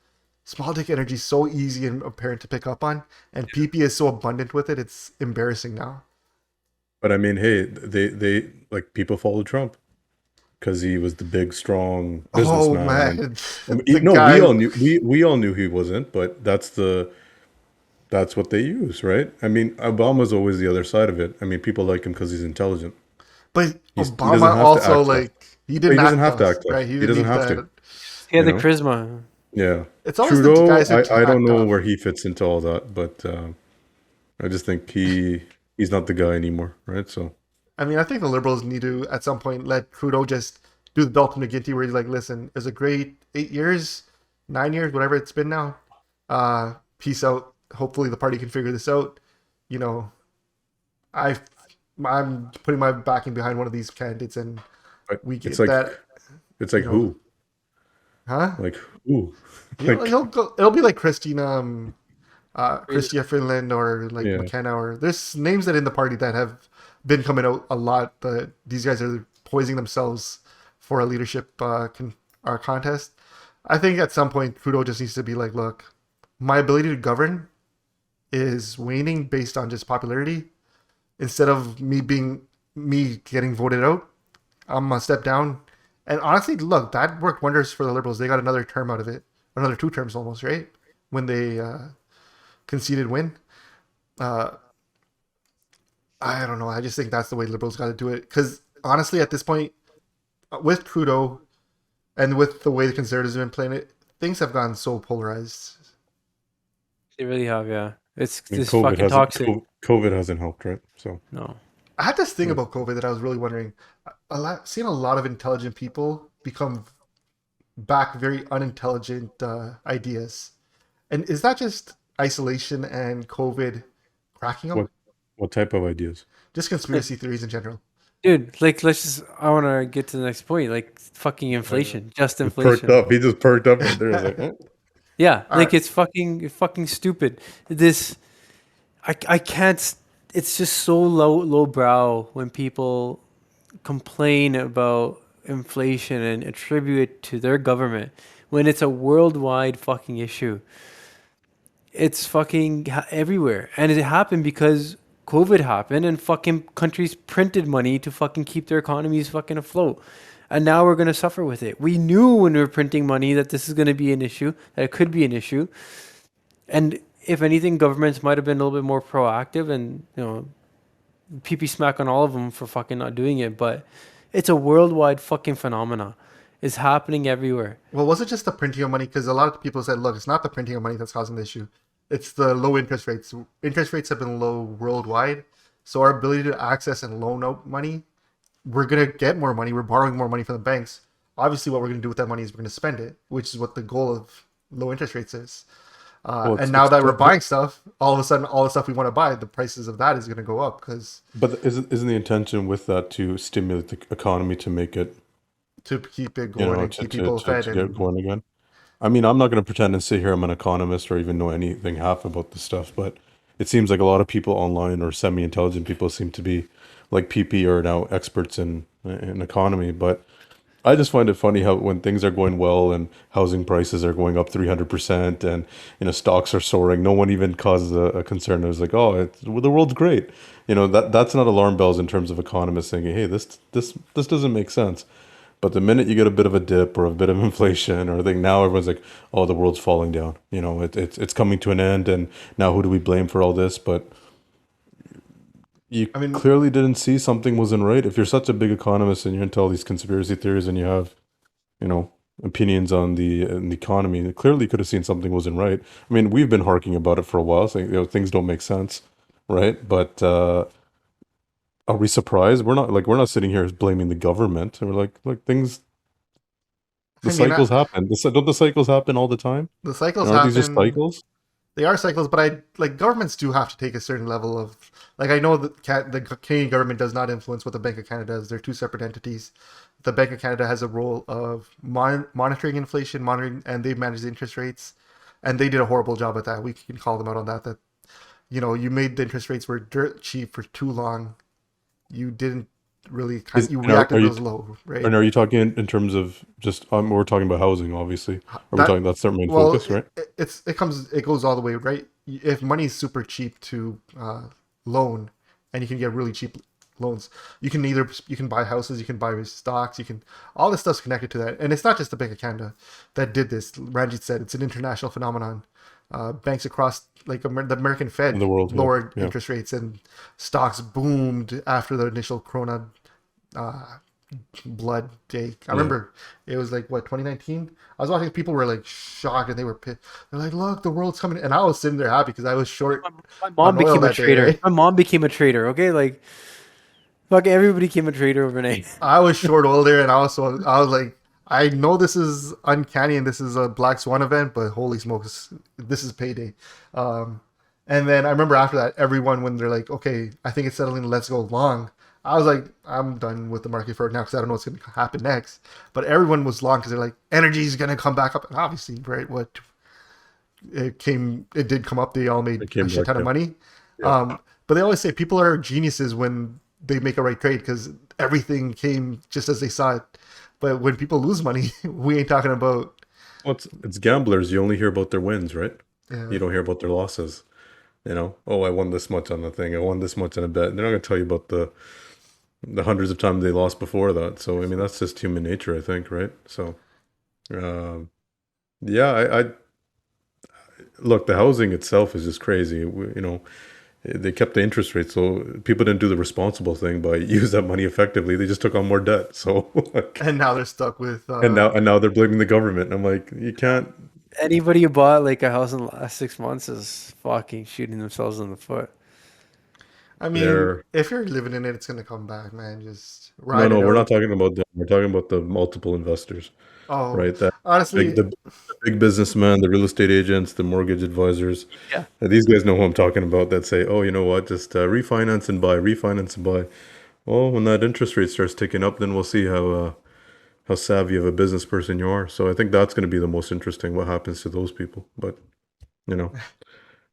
small dick energy is so easy and apparent to pick up on, and PP is so abundant with it. It's embarrassing now. But I mean, hey, they like people follow Trump because he was the big, strong Oh businessman. man, the No, guy. we all knew he wasn't, but that's what they use, right? I mean, Obama's always the other side of it. I mean, people like him because he's intelligent. But He Obama doesn't have to also act tough. like he But he didn't doesn't act have to tough, act tough. right? He He didn't doesn't need have that. to. He had You the know? charisma. Yeah. It's always the Trudeau, guys who I don't act know tough. where he fits into all that, but I just think he's not the guy anymore, right? So I mean, I think the Liberals need to, at some point, let Trudeau just do the belt from McGinty, where he's like, listen, it's a great 8 years, 9 years, whatever it's been now. Peace out. Hopefully the party can figure this out. You know, I'm putting my backing behind one of these candidates, and but we get it's like that. it's like you know. who? Huh? Like who? He'll, Like it'll be like Christia Finland or like yeah. McKenna, or there's names that in the party that have been coming out a lot, but these guys are poising themselves for a leadership contest. I think at some point Trudeau just needs to be like, look, my ability to govern is waning based on just popularity. Instead of me getting voted out, I'm gonna step down. And honestly, look, that worked wonders for the Liberals. They got another term out of it, another 2 terms almost, right? When they conceded win. I don't know. I just think that's the way Liberals got to do it. Because honestly, at this point, with Trudeau and with the way the Conservatives have been playing it, things have gone so polarized. They really have, yeah. It's I mean, this fucking toxic. COVID hasn't helped, right? So No. I had this thing about COVID that I was really wondering. Seeing a lot of intelligent people become back very unintelligent ideas. And is that just isolation and COVID cracking them. What type of ideas? Just conspiracy theories in general. Dude, like I want to get to the next point. Like fucking inflation, just He perked inflation. up. He just perked up right there. He's like, eh. Yeah, All like right. it's fucking stupid. This I can't. It's just so low brow when people complain about inflation and attribute it to their government when it's a worldwide fucking issue. It's fucking everywhere, and it happened because COVID happened, and fucking countries printed money to fucking keep their economies fucking afloat. And now we're gonna suffer with it. We knew when we were printing money that this is gonna be an issue, that it could be an issue. And if anything, governments might have been a little bit more proactive and, pee smack on all of them for fucking not doing it. But it's a worldwide fucking phenomena. It's happening everywhere. Well, was it just the printing of money? Because a lot of people said, look, it's not the printing of money that's causing the issue. It's the low interest rates. Interest rates have been low worldwide. So our ability to access and loan out money, we're going to get more money. We're borrowing more money from the banks. Obviously, what we're going to do with that money is we're going to spend it, which is what the goal of low interest rates is. Well, And now that we're buying stuff, all of a sudden, all the stuff we want to buy, the prices of that is going to go up because But isn't the intention with that to stimulate the economy to make it, to keep it you going know, and keep people fed. to get And going again? I mean, I'm not going to pretend and sit here I'm an economist or even know anything half about this stuff, but it seems like a lot of people online or semi-intelligent people seem to be like PP are now experts in economy. But I just find it funny how when things are going well and housing prices are going up 300% and stocks are soaring, no one even causes a concern. It was like, oh, well, the world's great. That's not alarm bells in terms of economists saying, hey, this doesn't make sense. But the minute you get a bit of a dip or a bit of inflation or a thing, now everyone's like, "Oh, the world's falling down. It's coming to an end, and now who do we blame for all this?" But you I mean, clearly didn't see something wasn't right. If you're such a big economist and you're into all these conspiracy theories and you have, opinions on the economy, you clearly could have seen something wasn't right. I mean, we've been harking about it for a while, saying things don't make sense, right? But are we surprised? We're not sitting here blaming the government. We're like things. The I mean, cycles happen. Don't the cycles happen all the time? the cycles Aren't these just happen. cycles? They are cycles, but I like governments do have to take a certain level of like I know that the Canadian government does not influence what the Bank of Canada does. They're two separate entities. The Bank of Canada has a role of monitoring inflation, monitoring, and they manage the interest rates, and they did a horrible job at that. We can call them out on that. That you made the interest rates were dirt cheap for too long. You didn't really you And reacted to those low, right? and are you talking in terms of just we're talking about housing, obviously. Are we That talking that's their main well, focus, right? it goes all the way, right? If money is super cheap to loan, and you can get really cheap loans, you can buy houses, you can buy stocks, all this stuff's connected to that, and it's not just the Bank of Canada that did this. Ranjit said it's an international phenomenon. Banks across the American Fed In the world, yeah. lowered Yeah. interest rates, and stocks boomed after the initial Corona blood day. I remember it was like 2019. I was watching, people were like shocked and they were pissed. They're like, look, the world's coming, and I was sitting there happy because I was short. My mom on oil became a that day, trader. right? My mom became a trader. Okay, like fuck, everybody became a trader overnight. I was short oil there, and I was like, I know this is uncanny and this is a black swan event, but holy smokes, this is payday. And then I remember after that, everyone, when they're like, okay, I think it's settling, let's go long. I was like, I'm done with the market for now because I don't know what's going to happen next. But everyone was long because they're like, energy is going to come back up. And obviously, right, it did come up. They all made It came a shit back ton of up. money. Yeah. But they always say people are geniuses when they make a right trade because everything came just as they saw it. But when people lose money, we ain't talking about. Well, it's gamblers. You only hear about their wins, right? Yeah. You don't hear about their losses. Oh, I won this much on the thing. I won this much on a bet. They're not going to tell you about the hundreds of times they lost before that. So I mean, that's just human nature, I think, right? So, yeah, I look. The housing itself is just crazy. They kept the interest rate, so people didn't do the responsible thing by use that money effectively. They just took on more debt. So, And now they're stuck with. and now they're blaming the government. And I'm like, you can't. Anybody who bought like a house in the last 6 months is fucking shooting themselves in the foot. I mean, They're- if you're living in it, it's gonna come back, man. Just ride No, it we're out. not talking about them. We're talking about the multiple investors, Oh, right? That honestly, the big businessmen, the real estate agents, the mortgage advisors. Yeah. These guys know who I'm talking about. That say, "Oh, you know what? Just refinance and buy, refinance and buy." Well, when that interest rate starts ticking up, then we'll see how savvy of a business person you are. So I think that's going to be the most interesting. What happens to those people? But you know,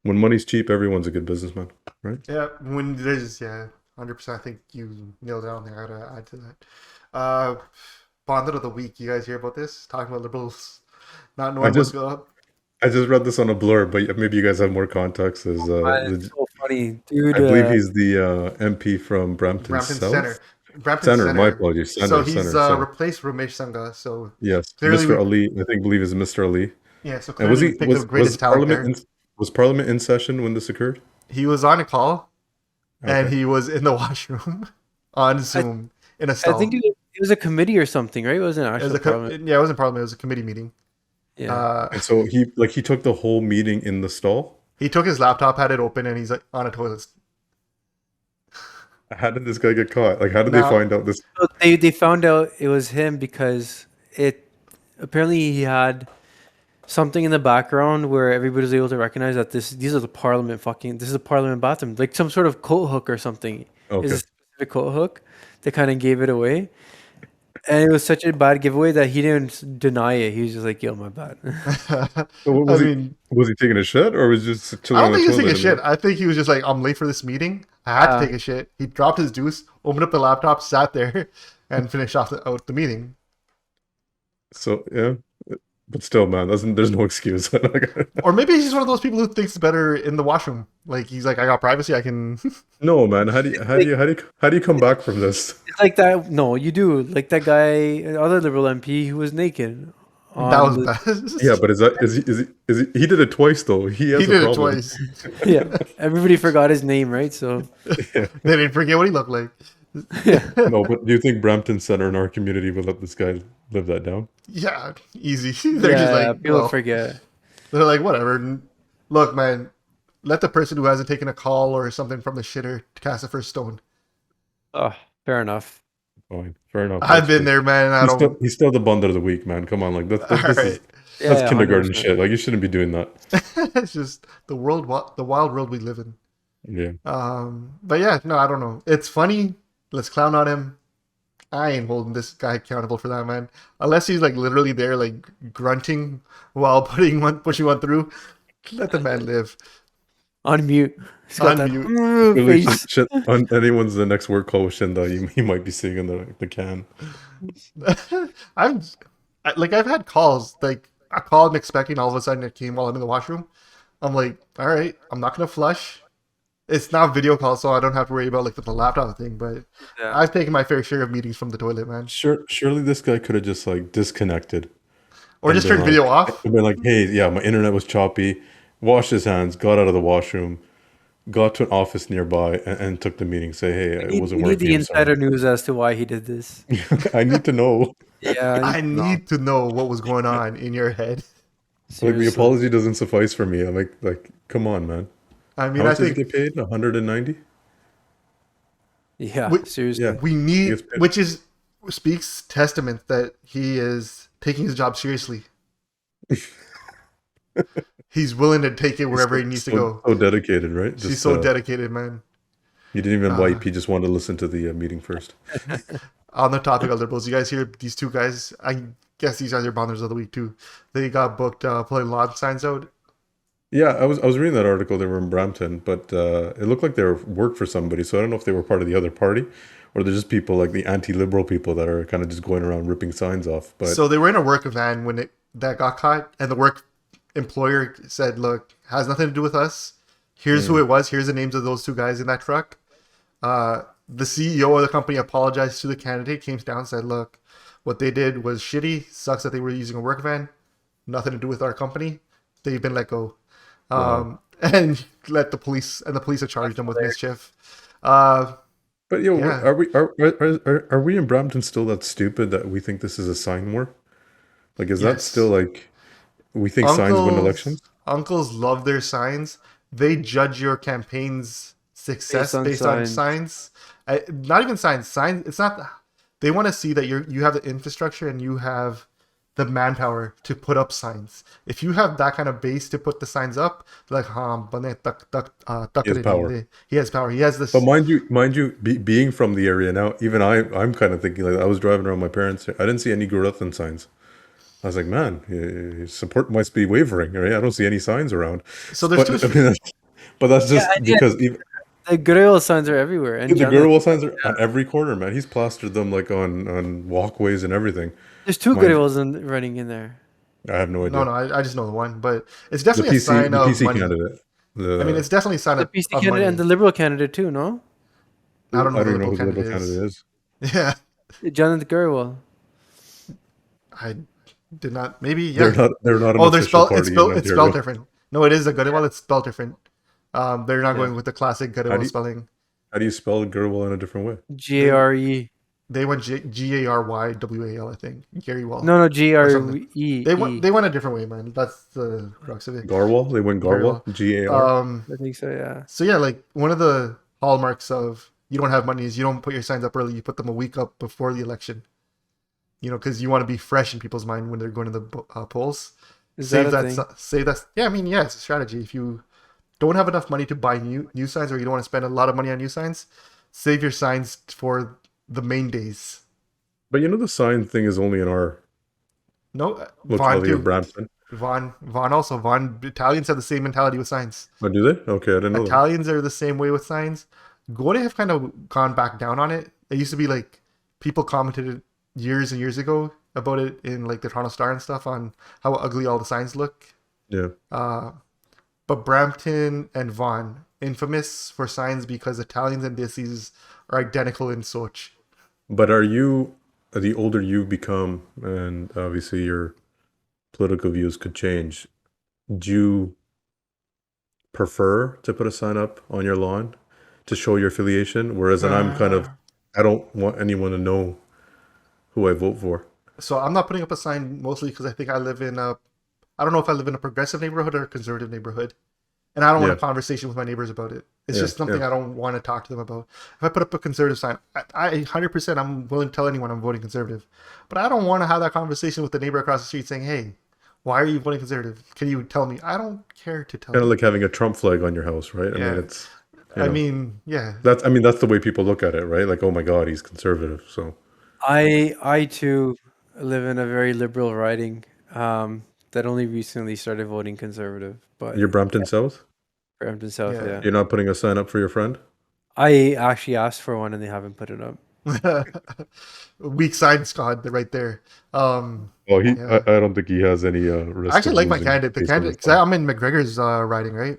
when money's cheap, everyone's a good businessman, right? Yeah, when there's 100%. I think you nailed it on there. I gotta add to that. Bonded of the week. You guys hear about this? Talking about liberals not I knowing what's just going on. I just read this on a blur, but maybe you guys have more context. It's so funny, dude. I believe he's the MP from Brampton Brampton Center. South. Brampton Center, my Center. apologies. So Center, he's center. replaced Ramesh Sangha. So Yes, clearly, Mr. Ali. I think believe is Mr. Ali. so And was clearly we he picked the was greatest talent Parliament there. was Parliament in session when this occurred? He was on a call and Okay. he was in the washroom on Zoom in a I stall. think it was a committee or something, right? It wasn't It was actually parliament. it wasn't parliament. It was a committee meeting. Yeah. And so he took the whole meeting in the stall. He took his laptop, had it open, and he's like on a toilet. How did this guy get caught? Like, how did they Now- find out this? So they found out it was him because it apparently he had something in the background where everybody was able to recognize that these are the parliament this is a parliament bathroom, like some sort of coat hook or something. Okay. Is a specific coat hook that kind of gave it away, and it was such a bad giveaway that he didn't deny it. He was just like, "Yo, my bad." So what was he taking a shit or was he just chilling I on don't the think he was taking a toilet? shit. I think he was just like, I'm late for this meeting. I had to take a shit. He dropped his deuce, opened up the laptop, sat there, and finished out the meeting. So yeah, but still, man, there's no excuse. Or maybe he's just one of those people who thinks it's better in the washroom. Like he's like, I got privacy. I can. No, man. How do you come back from this? It's like that. No, you do like that guy, other Liberal MP who was naked. That was on bad. Yeah, but he did it twice though. He has He a did it problem. twice. yeah, everybody forgot his name, right? So They didn't forget what he looked like. No, but do you think Brampton Center in our community will let this guy live that down? Yeah, easy. They're just yeah, like, people well, forget. they're like, whatever. Look, man, let the person who hasn't taken a call or something from the shitter cast the first stone. Oh, fair enough. Fine, fair enough. I've been there, man. I don't. He's still the bundle of the week, man. Come on, like All right. that's kindergarten 100%. shit. Like you shouldn't be doing that. It's just the wild world we live in. Yeah. But yeah, no, I don't know. It's funny. Let's clown on him. I ain't holding this guy accountable for that, man. Unless he's like literally there, like grunting while pushing one through. Let the man live. On mute. He's got that Unmute. Really, face. shit on anyone's the next work call with Shinda, he might be seeing in the can. I've had calls. Like I called, I'm expecting, all of a sudden it came while I'm in the washroom. I'm like, all right, I'm not gonna flush. It's not video call, so I don't have to worry about like the laptop thing. But Yeah. I've taken my fair share of meetings from the toilet, man. Surely this guy could have just like disconnected. Or and just been turned video off. And been like, hey, yeah, my internet was choppy. Washed his hands, got out of the washroom, got to an office nearby, and took the meeting. Say, hey, it wasn't We need working. the I'm sorry." insider news as to why he did this. I need to know. Yeah, I need to know what was going on in your head. Like the seriously. apology doesn't suffice for me. I'm like, come on, man. I mean, How I much did he think get paid? 190. Yeah, We- seriously. Yeah. we need, Yes, but- which is speaks testament that he is taking his job seriously. He's willing to take it wherever he needs to go. So dedicated, right? He's Just, so dedicated, man. He didn't even wipe. He just wanted to listen to the meeting first. On the topic of liberals, you guys hear these two guys? I guess these guys are bonders of the week too. They got booked pulling lawn signs out. Yeah, I was reading that article. They were in Brampton, but it looked like they worked for somebody. So I don't know if they were part of the other party, or they're just people like the anti-liberal people that are kind of just going around ripping signs off. But So they were in a work van when that got caught, and the work employer said, "Look, has nothing to do with us. Here's who it was. Here's the names of those two guys in that truck." The CEO of the company apologized to the candidate, came down, and said, "Look, what they did was shitty. Sucks that they were using a work van. Nothing to do with our company. They've been let go." And let the police have charged them with mischief. But yo, Yeah. are we in Brampton still that stupid that we think this is a sign war? Like, is that Yes. still like we think signs win elections? Uncles love their signs. They judge your campaign's success Based based on on signs. Not even signs. Signs. It's not. They want to see that you have the infrastructure and you have the manpower to put up signs. If you have that kind of base to put the signs up, like He has power. he has power. He has But this. being from the area now, even I'm kind of thinking like I was driving around my parents. I didn't see any Guruthan signs. I was like, man, support must be wavering, right? I don't see any signs around. So there's But two. I mean, but that's Yeah, just yeah. because even The Goodwill signs are everywhere, and the Jonathan, Gurwell signs are on every corner, man. He's plastered them like on walkways and everything. there's two Mind Goodwills running in there. I have no No, idea. no, I just know the one, but it's definitely a sign The of PC money. candidate. I mean, it's definitely a sign The PC of candidate and money. the Liberal candidate too. No, I don't know I who the don't even know liberal who the candidate liberal is. candidate is. Yeah, Jonathan Goodwill. I did not. Maybe They're yeah. not an Oh, they're official spelled. party in It's spelled Ontario. different. No, it is a Goodwill. It's spelled different. They're not Yeah. going with the classic How Goodwill do you, spelling. how do you spell Gurwell in a different way? They GRE. they went GARYWAL, I think. Gary Wall No, no, or something. GRE. They went a different way, man. That's the crux of it. Garwal? They went Very Garwal? well. GAR? I think so. Yeah. So yeah, like one of the hallmarks of you don't have money is you don't put your signs up early. You put them a week up before the election. You know, because you want to be fresh in people's mind when they're going to the polls. Is that a thing? Save that. Yeah, I mean, yeah, it's a strategy. If you don't have enough money to buy new signs, or you don't want to spend a lot of money on new signs, save your signs for the main days. But you know the sign thing is only in our No, Vaughn locality of too. Brampton. Vaughn also. Vaughn Italians have the same mentality with signs. Oh, do they? Okay, I didn't know that. Italians are the same way with signs. Gore have kind of gone back down on it. It used to be like people commented years and years ago about it in like the Toronto Star and stuff on how ugly all the signs look. Yeah. But Brampton and Vaughan, infamous for signs because Italians and Dissies are identical in such. But the older you become, and obviously your political views could change, do you prefer to put a sign up on your lawn to show your affiliation? Whereas then I don't want anyone to know who I vote for. So I'm not putting up a sign mostly because I think I live in I don't know if I live in a progressive neighborhood or a conservative neighborhood. And I don't want a conversation with my neighbors about it. It's just something I don't want to talk to them about. If I put up a conservative sign, I 100% I'm willing to tell anyone I'm voting conservative. But I don't want to have that conversation with the neighbor across the street saying, hey, why are you voting conservative? Can you tell me? I don't care to tell Kind of you. like having a Trump flag on your house, right? Yeah. I mean, it's Yeah. that's the way people look at it, right? Like, oh my God, he's conservative. So I too live in a very liberal riding that only recently started voting conservative, but you're Brampton South? Brampton South, Yeah. yeah. You're not putting a sign up for your friend? I actually asked for one and they haven't put it up. Weak sign squad right there. Well, Yeah. I don't think he has any risk. I actually of like my losing candidate. The based on candidate, his because I'm in McGregor's riding, right?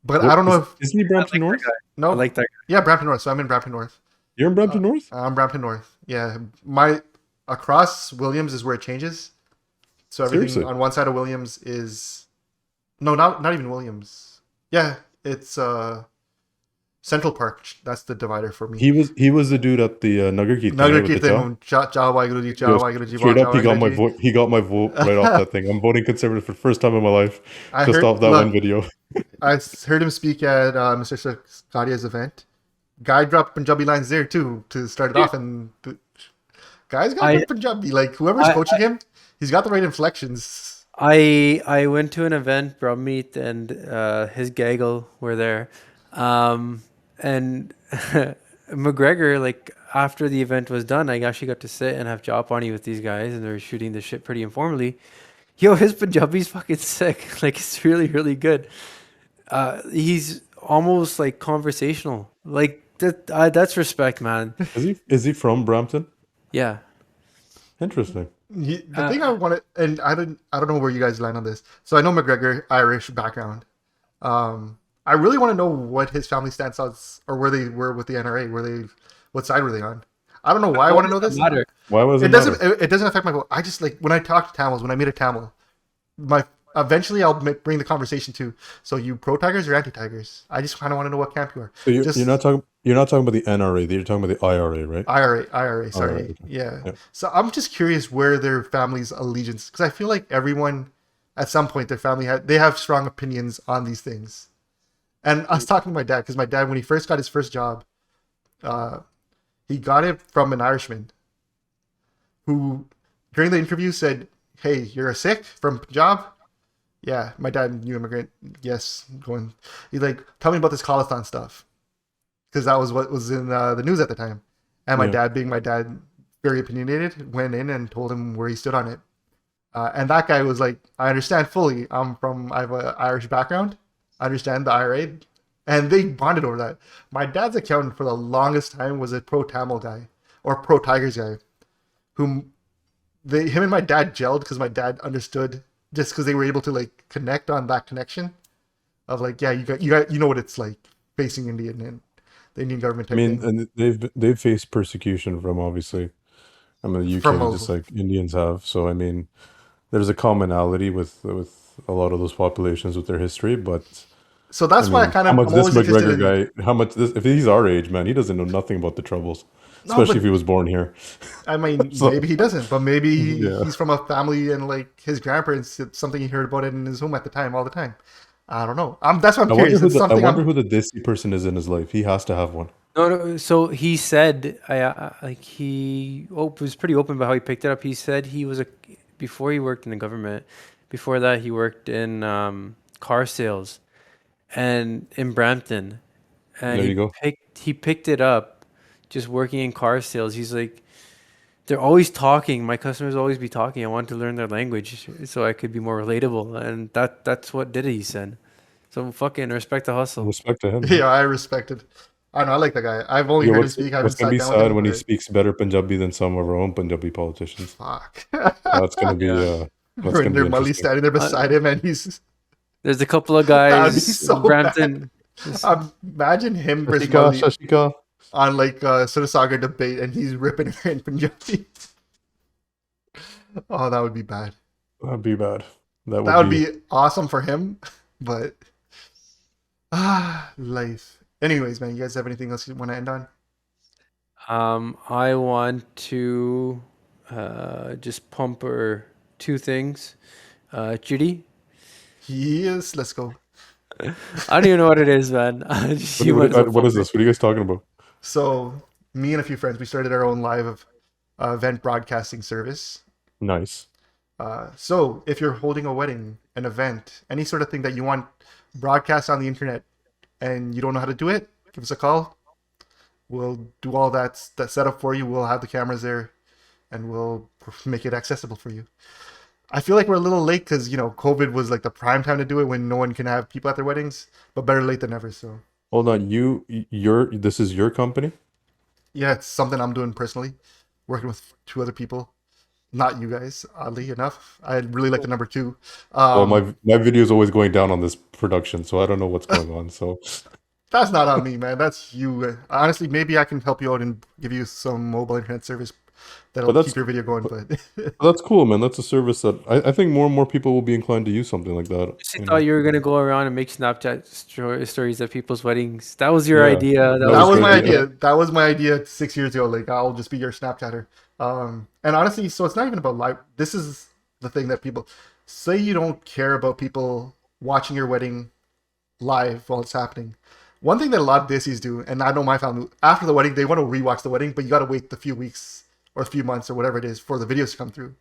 But What- I don't know if isn't he Brampton North? no. I like that. Yeah, Brampton North. So I'm in Brampton North. You're in Brampton North? I'm Brampton North. Yeah, my across Williams is where it changes. So everything Seriously? on one side of Williams is no, not even Williams. Yeah, it's Central Park. That's the divider for me. He was the dude at the Nagar Keith. Nagar with the Keith jaw. Straight up, he got my vote. He got my vote right off that thing. I'm voting conservative for the first time in my life, just off that one video. I heard him speak at Mr. Skadia's event. Guy dropped Punjabi lines there too to start it off, and the guy's got good Punjabi. Like whoever's coaching him, he's got the right inflections. I went to an event, Jagmeet and his gaggle were there. And McGregor, like after the event was done, I actually got to sit and have job on with these guys, and they were shooting the shit pretty informally. Yo, his Punjabi's fucking sick. Like it's really, really good. He's almost like conversational. Like that's respect, man. Is he from Brampton? Yeah. Interesting. The thing I wanted, and I don't know where you guys land on this. So I know McGregor, Irish background. I really want to know what his family stance was, or where they were with the NRA. What side were they on? I don't know why I want to know this. Matter. Why was It doesn't affect my vote. I just like when I talk to Tamils, when I meet a Tamil, eventually I'll bring the conversation to. So you pro Tigers or anti Tigers? I just kind of want to know what camp you are. So you're not talking about the NRA. You're talking about the IRA, right? IRA. Sorry, IRA, okay. yeah. So I'm just curious where their family's allegiance, because I feel like everyone, at some point, their family they have strong opinions on these things. And I was talking to my dad because my dad, when he first got his first job, he got it from an Irishman who during the interview said, "Hey, you're a Sikh from Punjab?" Yeah, my dad, new immigrant. Yes, going. He's like, "Tell me about this Khalistan stuff," because that was what was in the news at the time. And my Yeah. dad, being my dad, very opinionated, went in and told him where he stood on it. And that guy was like, "I understand fully. I have an Irish background. I understand the IRA." And they bonded over that. My dad's accountant for the longest time was a pro Tamil guy or pro Tigers guy, whom him and my dad gelled because my dad understood just because they were able to like connect on that connection of like, yeah, you know what it's like facing Indian and the Indian government I type mean, thing and they've faced persecution from obviously, the from UK, just like Indians have. So I mean, there's a commonality with a lot of those populations with their history. But so I that's why mean, how much I'm this always interested McGregor in guy, how much this, if he's our age, man, he doesn't know nothing about the troubles, no, especially but if he was born here. I mean, So maybe he doesn't, but maybe yeah, he's from a family and like his grandparents, it's something he heard about it in his home at the time, all the time. I don't know. That's why I'm curious. It's I something wonder I'm. who the Desi person is in his life. He has to have one. No, no. So he said, like was pretty open about how he picked it up. He said he was before he worked in the government. Before that, he worked in car sales and in Brampton, and There you go. he picked it up just working in car sales. He's like, they're always talking. My customers always be talking. I want to learn their language so I could be more relatable, and that's what did it. He said. So fucking respect the hustle. Respect to him, man. Yeah, I respect it. I don't know. I like that guy. I've only Yeah, heard him speak. I what's haven't gonna sat be down with sad him, when he but speaks better Punjabi than some of our own Punjabi politicians. fuck. That's gonna be Yeah. that's When gonna be they're Mully interesting. standing there Uh, beside him, and he's there's a couple of that'd be guys in so bad. Brampton. Just- Imagine him versus Shashika, Mully Shashika. on like Surasagar debate, and he's ripping her in Punjabi. Oh, that would be bad. That'd be bad. That That would would be. be awesome for him, but life. Anyways, man, you guys have anything else you want to end on? I want to just pump her two things. Judy, Yes, let's go. I don't even know what it is, man. You might as well What pump is her. this? What are you guys talking about? So, me and a few friends, we started our own live event broadcasting service. Nice. So, if you're holding a wedding, an event, any sort of thing that you want broadcast on the internet, and you don't know how to do it, give us a call. We'll do all that setup for you. We'll have the cameras there, and we'll make it accessible for you. I feel like we're a little late because COVID was like the prime time to do it when no one can have people at their weddings. But better late than never. So Hold on. This is your company? yeah, it's something I'm doing personally, working with two other people. Not you guys, oddly enough. I really like the number two. Well, my video is always going down on this production, so I don't know what's going on. So That's not on me, man. That's you. Honestly, maybe I can help you out and give you some mobile internet service that'll that's- keep your video going. But that's cool, man. That's a service that I think more and more people will be inclined to use something like that. Just you know? thought you were gonna go around and make Snapchat stories at people's weddings. That was your Yeah. idea. That that was good, my yeah. idea. That was my idea 6 years ago. Like, I'll just be your Snapchatter. And honestly, so it's not even about live. This is the thing that people say you don't care about people watching your wedding live while it's happening. One thing that a lot of Desis do, and I know my family, after the wedding, they want to rewatch the wedding, but you got to wait the few weeks or a few months or whatever it is for the videos to come through.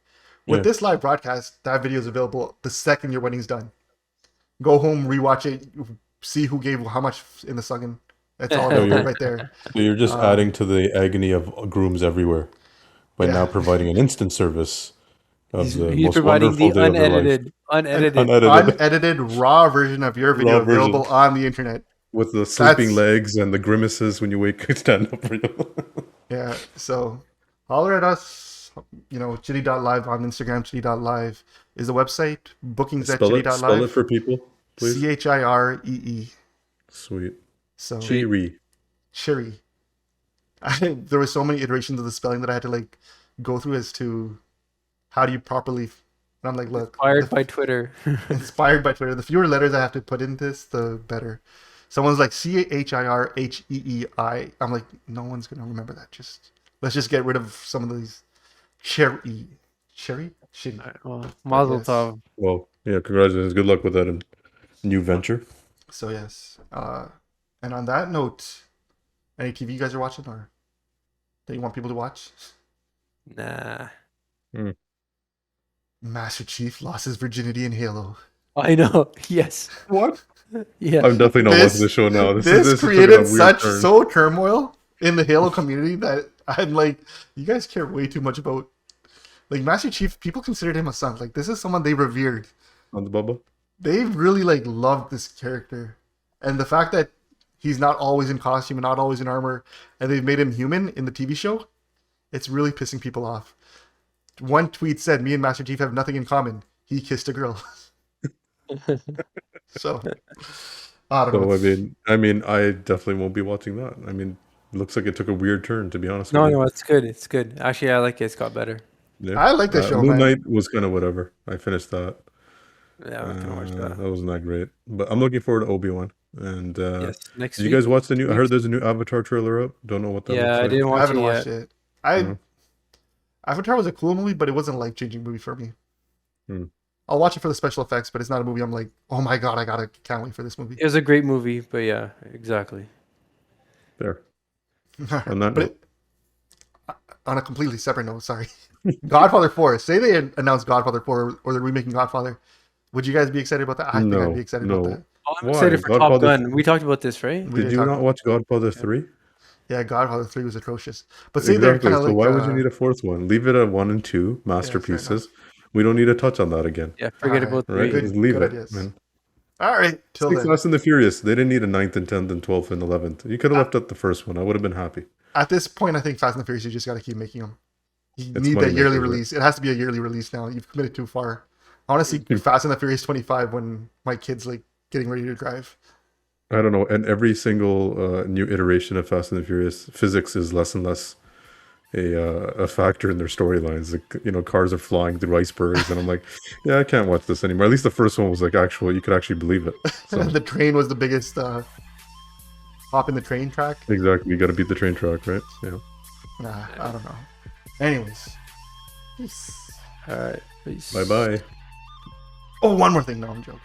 With Yeah. this live broadcast, that video is available the second your wedding's done. Go home, rewatch it, see who gave how much in the sugging. It's all available right there. So you're just adding to the agony of grooms everywhere by now Yeah. providing an instant service of the He's most providing wonderful the day of their life. unedited. Unedited raw version of your video Raw version. available on the internet. With the sleeping That's- legs and the grimaces when you wake stand up for you. Yeah, so holler at us. Chitty.live on Instagram. Chitty.live is the website. Bookings at Spell it chitty.live. for people, please. CHIREE. Sweet. So Cheery. Chiri. There were so many iterations of the spelling that I had to like go through as to how do you properly. And I'm like, look, Inspired by Twitter. inspired by Twitter. The fewer letters I have to put in this, the better. Someone's like CHIRHEEI. I'm like, no one's gonna remember that. Let's just get rid of some of these. Cherry. Shitty. Well, Mazel Yes. tov. Well, yeah, congratulations. Good luck with that new venture. So yes. And on that note, any TV you guys are watching or that you want people to watch? Nah. Master Chief lost his virginity in Halo. I know. Yes. What? Yeah. I'm definitely not watching the show now. This took a created weird such turn. turmoil in the Halo community that I'm like, you guys care way too much about like Master Chief. People considered him a son. Like this is someone they revered. On the bubble. They really like loved this character, and the fact that he's not always in costume and not always in armor, and they've made him human in the TV show, it's really pissing people off. One tweet said, "Me and Master Chief have nothing in common. He kissed a girl." So I don't know. So I mean, I definitely won't be watching that. I mean, it looks like it took a weird turn, to be honest. No, with you. no, it's good. It's good. Actually, I like it. It's got better. Yeah. I like the show, Moon man. Knight was kind of whatever. I finished that. Yeah, we can watch that. That wasn't that great, but I'm looking forward to Obi-Wan. And Yes, next did week. you guys watch the new? I heard there's a new Avatar trailer up. Don't know what that Yeah, looks I like. didn't I watch haven't it watched yet. it. Avatar was a cool movie, but it wasn't a life-changing movie for me. Hmm. I'll watch it for the special effects, but it's not a movie I'm like, oh my god, can't wait for this movie. It was a great movie, but yeah, exactly. There. On that But note. on a completely separate note, sorry. Godfather 4. Say they announced Godfather 4 or they're remaking Godfather. Would you guys be excited about that? I think I'd be excited about that. Oh, I'm Why? excited for Top Godfather- Gun. We talked about this, right? We Did you talk not about- watch Godfather 3? Yeah, Godfather 3 was atrocious. But say they're Exactly. kind of So like. why would you need a fourth one? Leave it at 1 and 2 masterpieces. We don't need to touch on that again. Yeah, forget Alright. about Right? three. Good- Just leave good it, ideas. man. All right, till It's like then. Fast and the Furious. They didn't need a 9th and 10th and 12th and 11th. You could have left out the first one. I would have been happy. At this point, I think Fast and the Furious, you just got to keep making them. You It's need money that yearly makers, right? release. It has to be a yearly release now. You've committed too far. I want to see Fast and the Furious 25 when my kid's like getting ready to drive. I don't know. And every single new iteration of Fast and the Furious, physics is less and less a factor in their storylines. Like, cars are flying through icebergs, and I'm like, yeah, I can't watch this anymore. At least the first one was like you could actually believe it. So The train was the biggest hop in the train track. exactly, you got to beat the train track, right? Yeah. Nah, I don't know. Anyways. Peace. All right. Peace. Bye bye. Oh, one more thing. No, I'm joking.